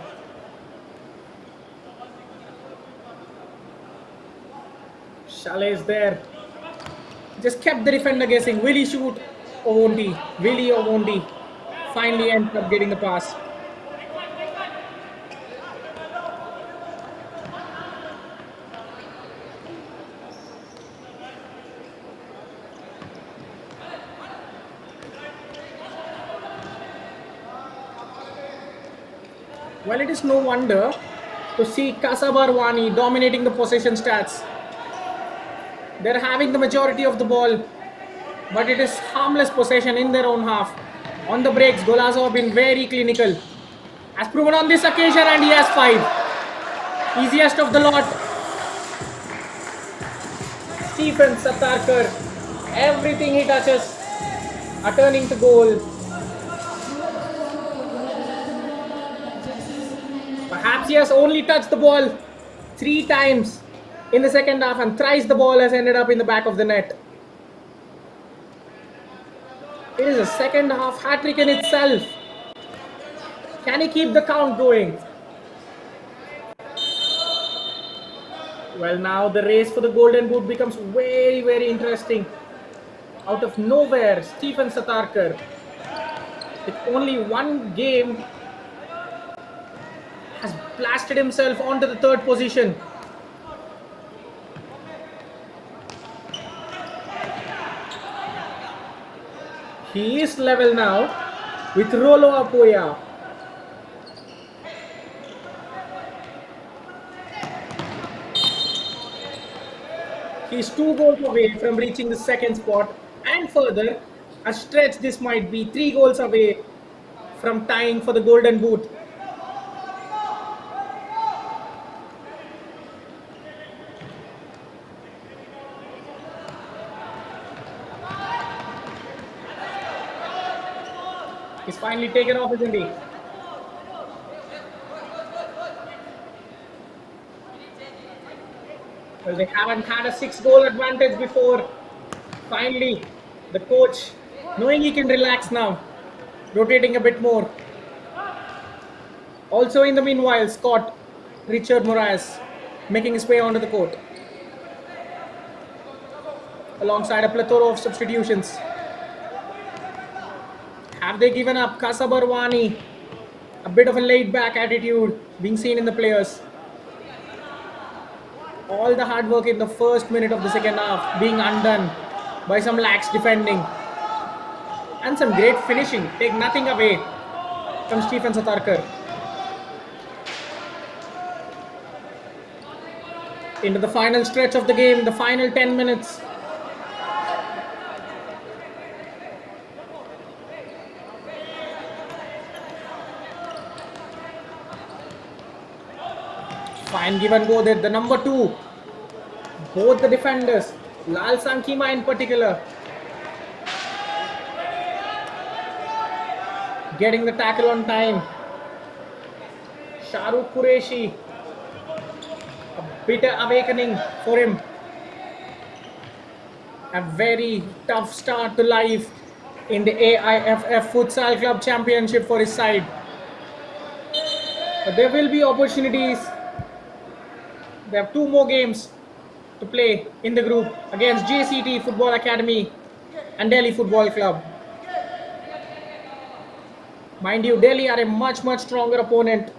Chalet is there. Just kept the defender guessing. Will he shoot or won't he? Will he or won't he? Finally ends up getting the pass. Well, it is no wonder to see Casa Barwani dominating the possession stats. They're having the majority of the ball, but it is harmless possession in their own half. On the breaks, Golazo have been very clinical. Has proven on this occasion, and he has 5. Easiest of the lot. Stephen Satarkar. Everything he touches are turning to goal. Perhaps he has only touched the ball 3 times in the second half, and thrice the ball has ended up in the back of the net. It is a second half hat-trick in itself. Can he keep the count going? Well, now the race for the golden boot becomes very, very interesting. Out of nowhere, Stephen Satarkar, with only one game, has blasted himself onto the 3rd position. He is level now with Rolo Apoya. He is 2 goals away from reaching the 2nd spot, and further, a stretch this might be 3 goals away from tying for the golden boot. He's finally taken off, isn't he? Well, they haven't had a 6-goal advantage before. Finally, the coach, knowing he can relax now, rotating a bit more. Also in the meanwhile, Scott Richard Moraes making his way onto the court, alongside a plethora of substitutions. Have they given up? Casa Barwani, a bit of a laid-back attitude being seen in the players. All the hard work in the first minute of the second half being undone by some lax defending and some great finishing. Take nothing away from Stephen Satarkar. Into the final stretch of the game, the final 10 minutes. Fine give and go there. The number 2, both the defenders, Lal Sankima in particular, getting the tackle on time. Shahrukh Qureshi, a bitter awakening for him. A very tough start to life in the AIFF Futsal Club Championship for his side. But there will be opportunities. They have two more games to play in the group against JCT Football Academy and Delhi Football Club. Mind you, Delhi are a much stronger opponent.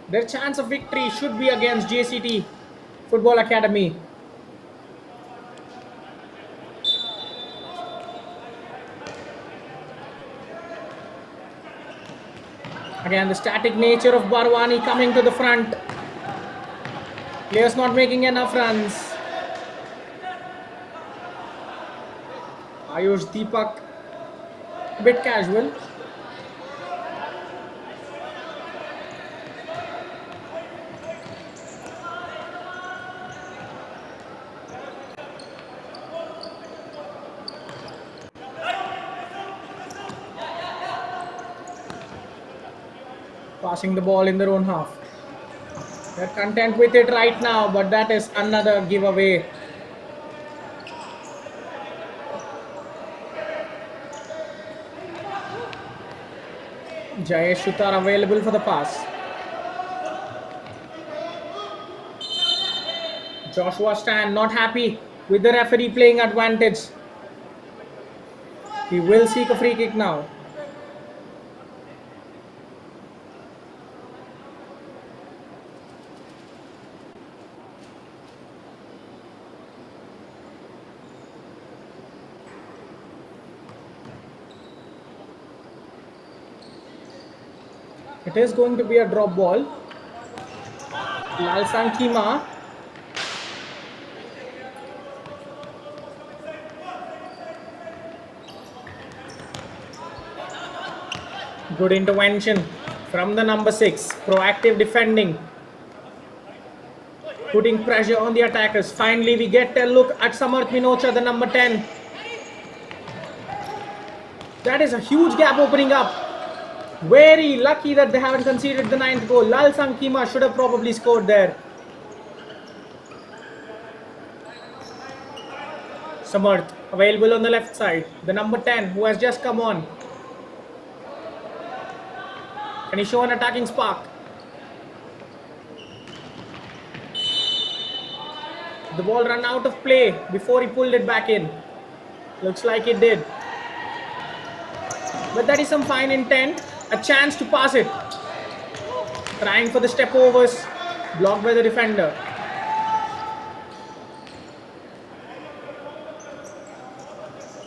Their chance of victory should be against JCT Football Academy. Again, the static nature of Barwani coming to the front. Players not making enough runs. Ayush Deepak, a bit casual. Passing the ball in their own half. They're content with it right now, but that is another giveaway. Jayesh Sutar available for the pass. Joshua Stan not happy with the referee playing advantage. He will seek a free kick now. It is going to be a drop ball. Lalsan Kima. Good intervention from the number 6. Proactive defending. Putting pressure on the attackers. Finally, we get a look at Samarth Minocha, the number 10. That is a huge gap opening up. Very lucky that they haven't conceded the 9th goal. Lalsan Kima should have probably scored there. Samarth available on the left side. The number 10 who has just come on. Can he show an attacking spark? The ball ran out of play before he pulled it back in. Looks like it did. But that is some fine intent. A chance to pass it. Trying for the step overs. Blocked by the defender.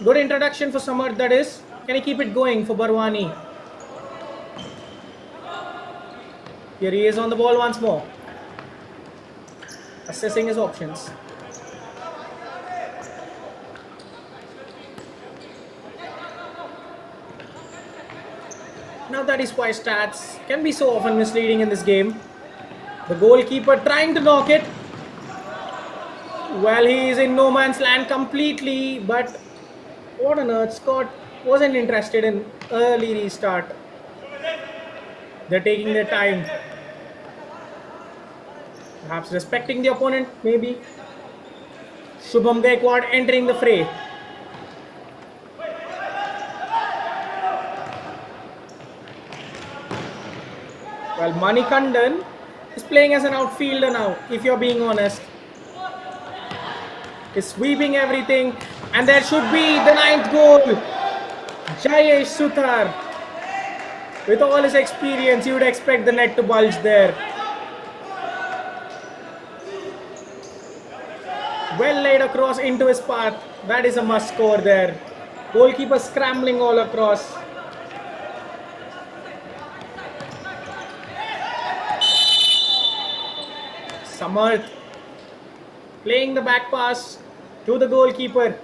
Good introduction for Samarth, that is. Can he keep it going for Barwani? Here he is on the ball once more. Assessing his options. Now that is why stats can be so often misleading in this game. The goalkeeper trying to knock it. Well, he is in no man's land completely, but what on earth, Scott wasn't interested in early restart. They're taking their time. Perhaps respecting the opponent, maybe. Shubham Gaikwad entering the fray. Well, Manikandan is playing as an outfielder now, if you're being honest. He's sweeping everything, and there should be the 9th goal. Jayesh Sutar. With all his experience, you would expect the net to bulge there. Well laid across into his path. That is a must score there. Goalkeeper scrambling all across. Samarth playing the back pass to the goalkeeper.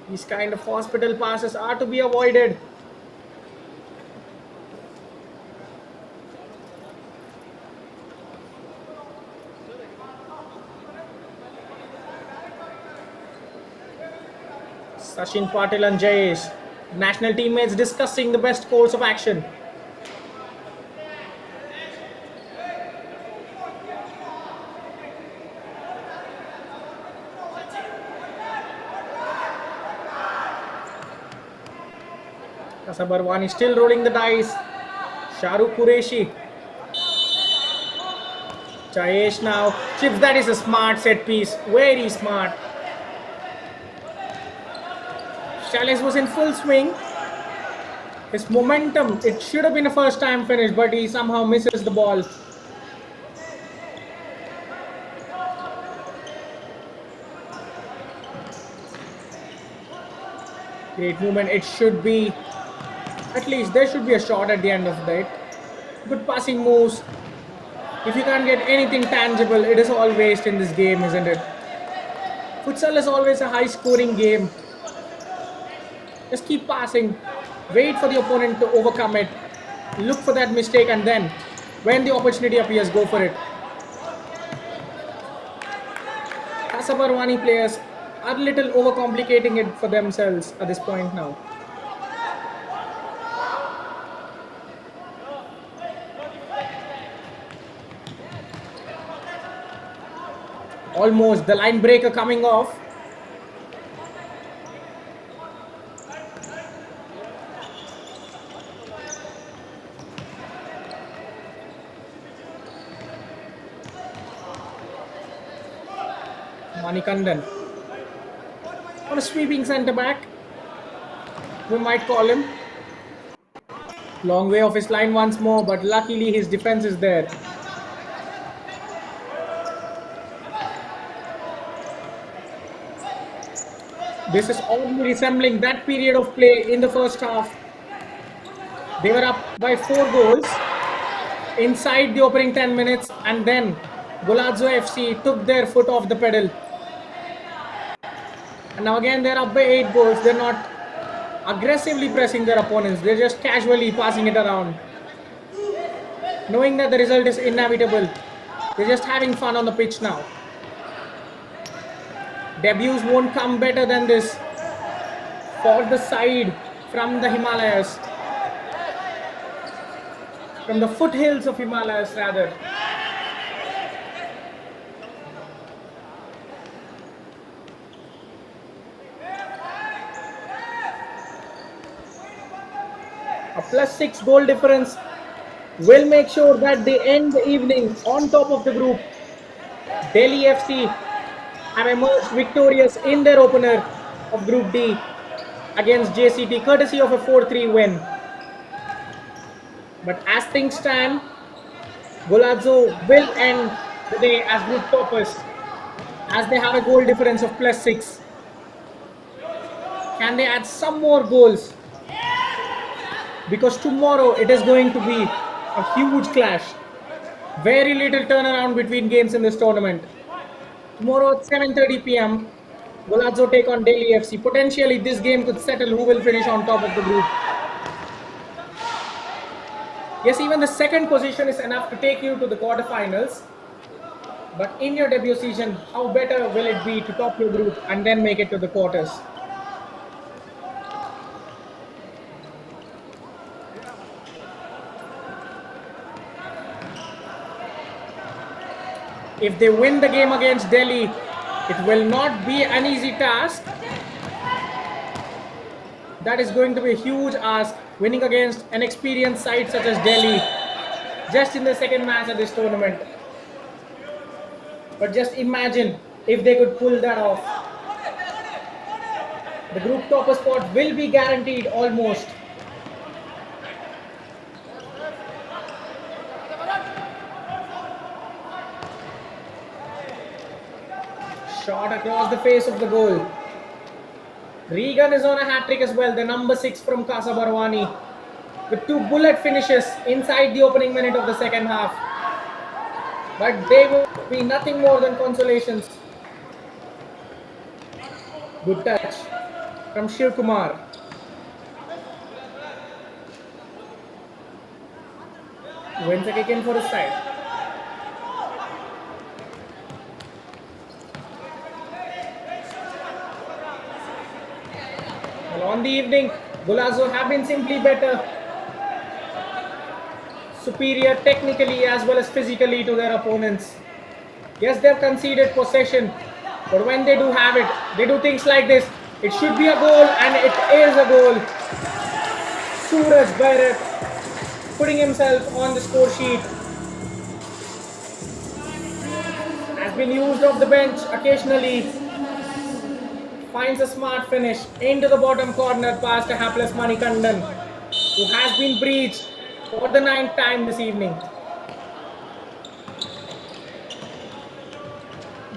These kind of hospital passes are to be avoided. Sachin Patil and Jayesh, national teammates discussing the best course of action. Barwani still rolling the dice. Shahrukh Qureshi. Chayesh now. Chips, that is a smart set piece. Very smart. Shailesh was in full swing. His momentum, it should have been a first time finish, but he somehow misses the ball. Great movement. It should be, at least there should be a shot at the end of that. Good passing moves. If you can't get anything tangible, it is all waste in this game, isn't it? Futsal is always a high scoring game. Just keep passing. Wait for the opponent to overcome it. Look for that mistake, and then when the opportunity appears, go for it. Casa Barwani players are a little overcomplicating it for themselves at this point now. Almost the line breaker coming off. Manikandan on a sweeping centre back, we might call him. Long way off his line once more, but luckily his defense is there. This is already resembling that period of play in the first half. They were up by 4 goals inside the opening 10 minutes, and then Golazo FC took their foot off the pedal. And now again they're up by 8 goals. They're not aggressively pressing their opponents. They're just casually passing it around. Knowing that the result is inevitable. They're just having fun on the pitch now. Debuts won't come better than this for the side from the Himalayas. From the foothills of Himalayas rather. A +6 goal difference will make sure that they end the evening on top of the group. Delhi FC have emerged victorious in their opener of Group D against JCT, courtesy of a 4-3 win. But as things stand, Golazo will end the day as group toppers, as they have a goal difference of +6. Can they add some more goals? Because tomorrow it is going to be a huge clash. Very little turnaround between games in this tournament. Tomorrow at 7:30 p.m, Golazo take on Delhi FC. Potentially this game could settle who will finish on top of the group. Yes, even the second position is enough to take you to the quarterfinals. But in your debut season, how better will it be to top your group and then make it to the quarters? If they win the game against Delhi, it will not be an easy task. That is going to be a huge ask, winning against an experienced side such as Delhi, just in the second match of this tournament. But just imagine if they could pull that off. The group topper spot will be guaranteed almost. Shot across the face of the goal. Regan is on a hat-trick as well, the number 6 from Casa Barwani, with 2 bullet finishes inside the opening minute of the second half. But they will be nothing more than consolations. Good touch from Shiv Kumar. Wins a kick in for his side. On the evening, Golazo have been simply better, superior technically as well as physically to their opponents. Yes, they've conceded possession, but when they do have it, they do things like this. It should be a goal, and it is a goal. Suraj Bairat putting himself on the score sheet. Has been used off the bench occasionally. Finds a smart finish into the bottom corner past a hapless Manikandan, who has been breached for the 9th time this evening.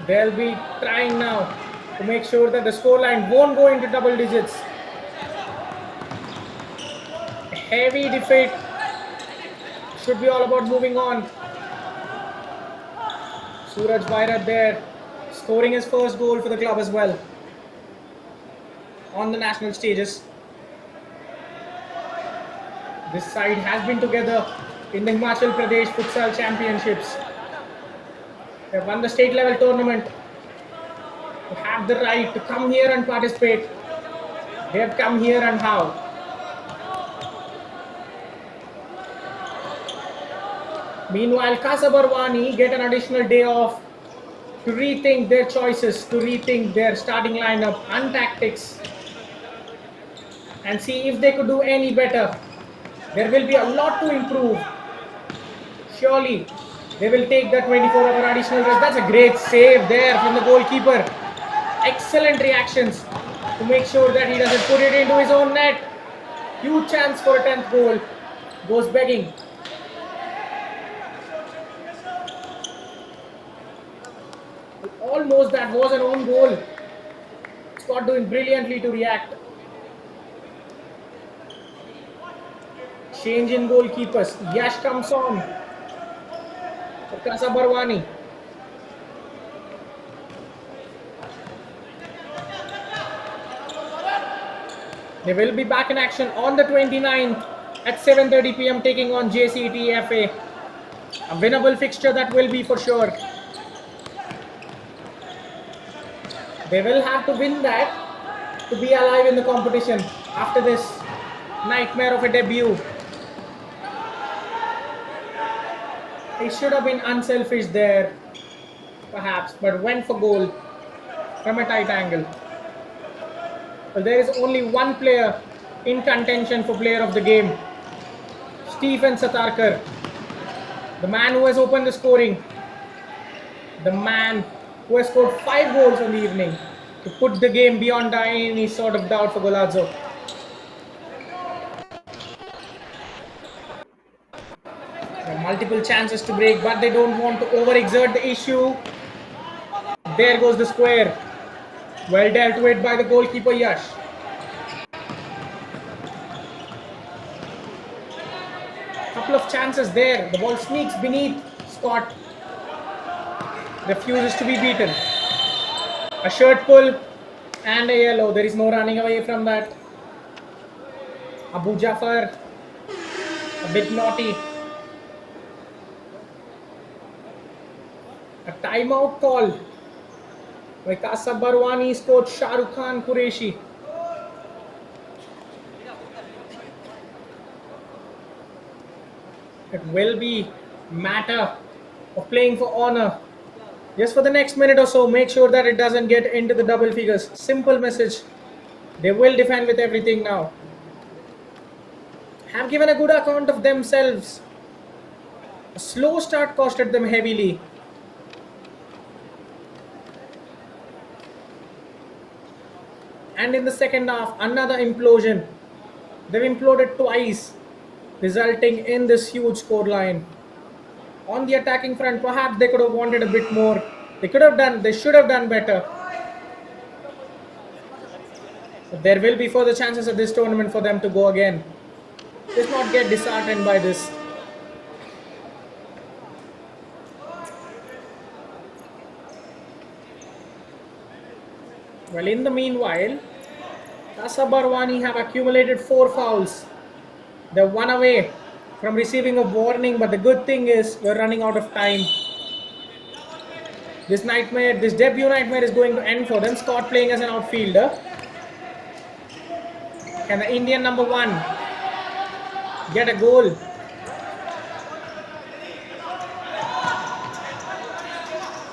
They'll be trying now to make sure that the scoreline won't go into double digits. A heavy defeat should be all about moving on. Suraj Bairat there, scoring his first goal for the club as well on the national stages. This side has been together in the Himachal Pradesh Futsal Championships. They have won the state level tournament. They have the right to come here and participate. They have come here, and how? Meanwhile, Casa Barwani get an additional day off to rethink their choices, to rethink their starting lineup and tactics, and see if they could do any better. There will be a lot to improve. Surely they will take the 24-hour additional rest. That's a great save there from the goalkeeper. Excellent reactions to make sure that he doesn't put it into his own net. Huge chance for a 10th goal. Goes begging. Almost that was an own goal. Scott doing brilliantly to react. Change in goalkeepers. Yash comes on for Casa Barwani. They will be back in action on the 29th at 7:30 p.m. taking on JCTFA. A winnable fixture that will be for sure. They will have to win that to be alive in the competition after this nightmare of a debut. He should have been unselfish there, perhaps, but went for goal from a tight angle. Well, there is only one player in contention for player of the game. Stephen Satarkar, the man who has opened the scoring, the man who has scored 5 goals on the evening to put the game beyond any sort of doubt for Golazo. There are multiple chances to break, but they don't want to overexert the issue. There goes the square. Well dealt with by the goalkeeper Yash. Couple of chances there. The ball sneaks beneath Scott. Refuses to be beaten. A shirt pull and a yellow. There is no running away from that. Abu Jafar, a bit naughty. A timeout call by Casa Barwani's coach Shahrukh Khan Qureshi. It will be matter of playing for honor. Just for the next minute or so, make sure that it doesn't get into the double figures. Simple message. They will defend with everything now. Have given a good account of themselves. A slow start costed them heavily. And in the second half, another implosion. They've imploded twice, resulting in this huge scoreline. On the attacking front, perhaps they could have wanted a bit more. They should have done better. But there will be further chances at this tournament for them to go again. Just not get disheartened by this. Well, in the meanwhile, Casa Barwani have accumulated 4 fouls. They're 1 away from receiving a warning, but the good thing is we're running out of time. This debut nightmare is going to end for them. Scott playing as an outfielder. Can the Indian number 1 get a goal?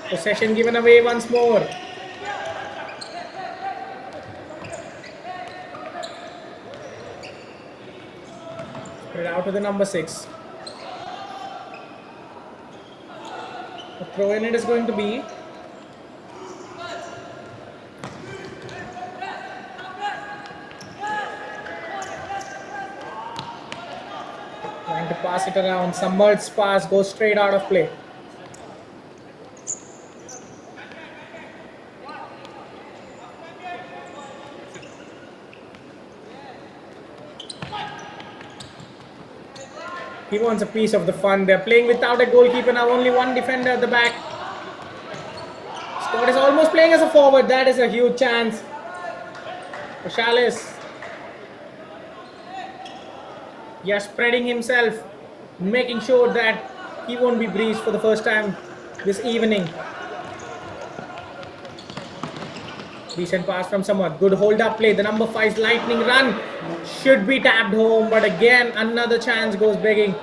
Possession given away once more. Out to the number 6. The throw in it is going to be. Trying to pass it around. Submerged pass goes straight out of play. He wants a piece of the fun. They're playing without a goalkeeper now. Only one defender at the back. Scott is almost playing as a forward. That is a huge chance for Chalice. Yeah, spreading himself, making sure that he won't be breached for the first time this evening. Decent pass from someone. Good hold-up play. The number 5's lightning run should be tapped home, but again, another chance goes begging.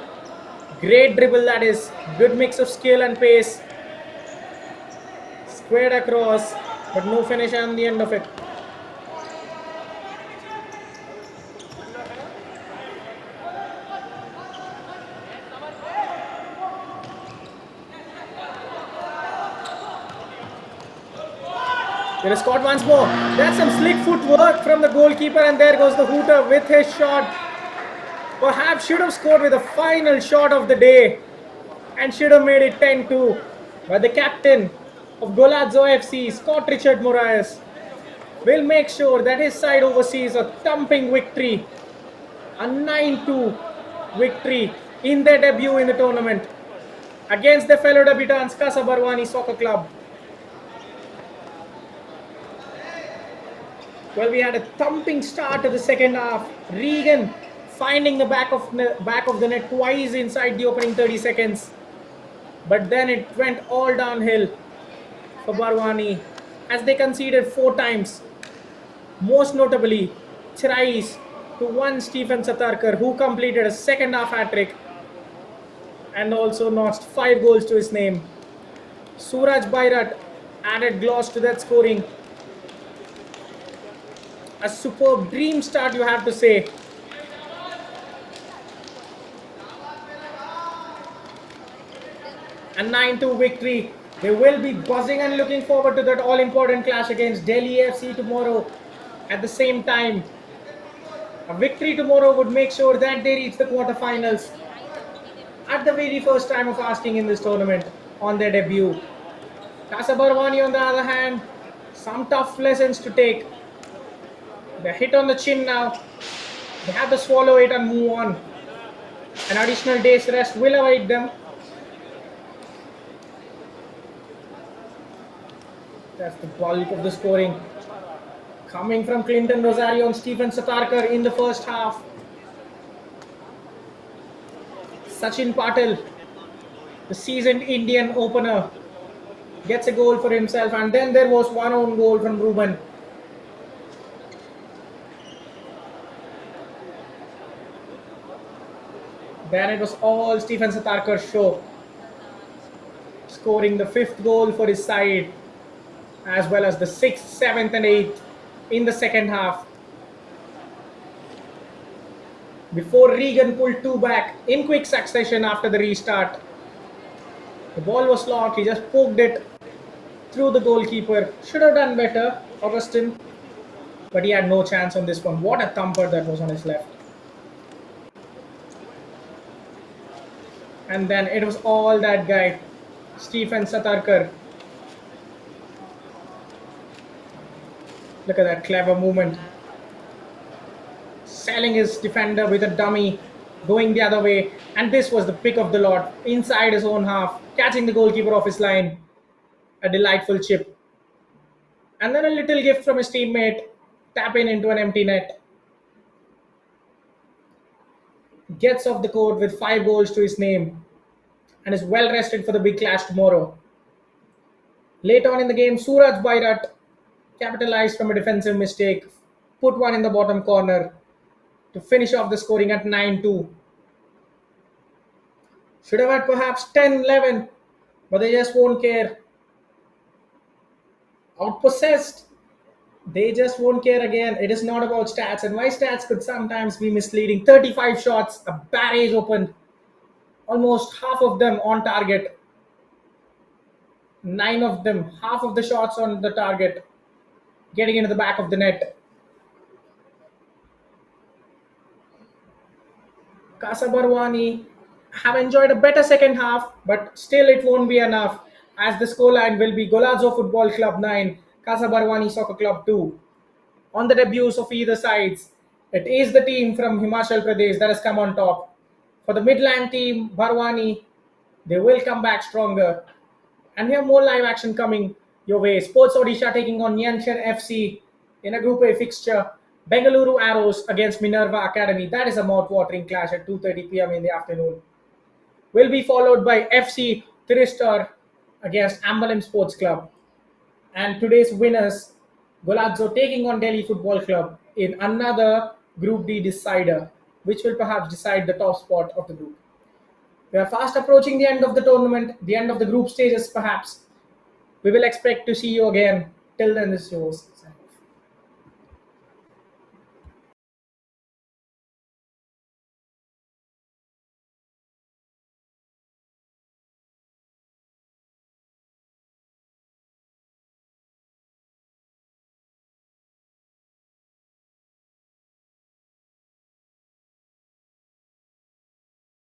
Great dribble, that is. Good mix of skill and pace. Squared across, but no finish on the end of it. There is Scott once more. That's some slick footwork from the goalkeeper, and there goes the hooter with his shot. Perhaps should have scored with the final shot of the day and should have made it 10-2. But the captain of Golazo FC, Scott Richard Moraes, will make sure that his side oversees a thumping victory, a 9-2 victory in their debut in the tournament against their fellow debutants, Casa Barwani Soccer Club. Well, we had a thumping start to the second half. Regan finding the back of the net twice inside the opening 30 seconds. But then it went all downhill for Barwani as they conceded 4 times. Most notably, thrice to one Stephen Satarkar, who completed a second half hat-trick and also notched 5 goals to his name. Suraj Bairat added gloss to that scoring. A superb dream start, you have to say. A 9-2 victory. They will be buzzing and looking forward to that all-important clash against Delhi FC tomorrow. At the same time, a victory tomorrow would make sure that they reach the quarterfinals at the very first time of asking in this tournament on their debut. Casa Barwani, on the other hand, some tough lessons to take. They're hit on the chin now. They have to swallow it and move on. An additional day's rest will await them. That's the bulk of the scoring coming from Clinton Rosario and Stephen Satarkar in the first half. Sachin Patil, the seasoned Indian opener, gets a goal for himself, and then there was one own goal from Ruben. Then it was all Stephen Satarkar's show, scoring the 5th goal for his side, as well as the 6th, 7th and 8th in the second half. Before Regan pulled 2 back in quick succession after the restart. The ball was locked, he just poked it through the goalkeeper. Should have done better, Augustin, but he had no chance on this one. What a thumper that was on his left. And then it was all that guy, Stephen Satarkar. Look at that clever movement. Selling his defender with a dummy, going the other way. And this was the pick of the lot, inside his own half, catching the goalkeeper off his line. A delightful chip. And then a little gift from his teammate, tapping into an empty net. Gets off the court with 5 goals to his name and is well rested for the big clash tomorrow. Late on in the game, Suraj Bairat capitalized from a defensive mistake, put one in the bottom corner to finish off the scoring at 9-2. Should have had perhaps 10-11, but they just won't care. Outpossessed They just won't care again. It is not about stats, and why stats could sometimes be misleading. 35 shots, a barrage opened, almost half of them on target. Nine of them, half of the shots on the target, getting into the back of the net. Casa Barwani have enjoyed a better second half, but still it won't be enough as the scoreline will be Golazo Football Club 9, Casa Barwani Soccer Club 2. On the debuts of either sides, it is the team from Himachal Pradesh that has come on top. For the Midland team, Barwani, they will come back stronger. And we have more live action coming your way. Sports Odisha taking on Yanshan FC in a Group A fixture. Bengaluru Arrows against Minerva Academy. That is a mouth-watering clash at 2:30 p.m. in the afternoon. Will be followed by FC Tristar against Ambalam Sports Club. And today's winners, Golazo taking on Delhi Football Club in another Group D decider, which will perhaps decide the top spot of the group. We are fast approaching the end of the tournament, the end of the group stages perhaps. We will expect to see you again. Till then, this is yours.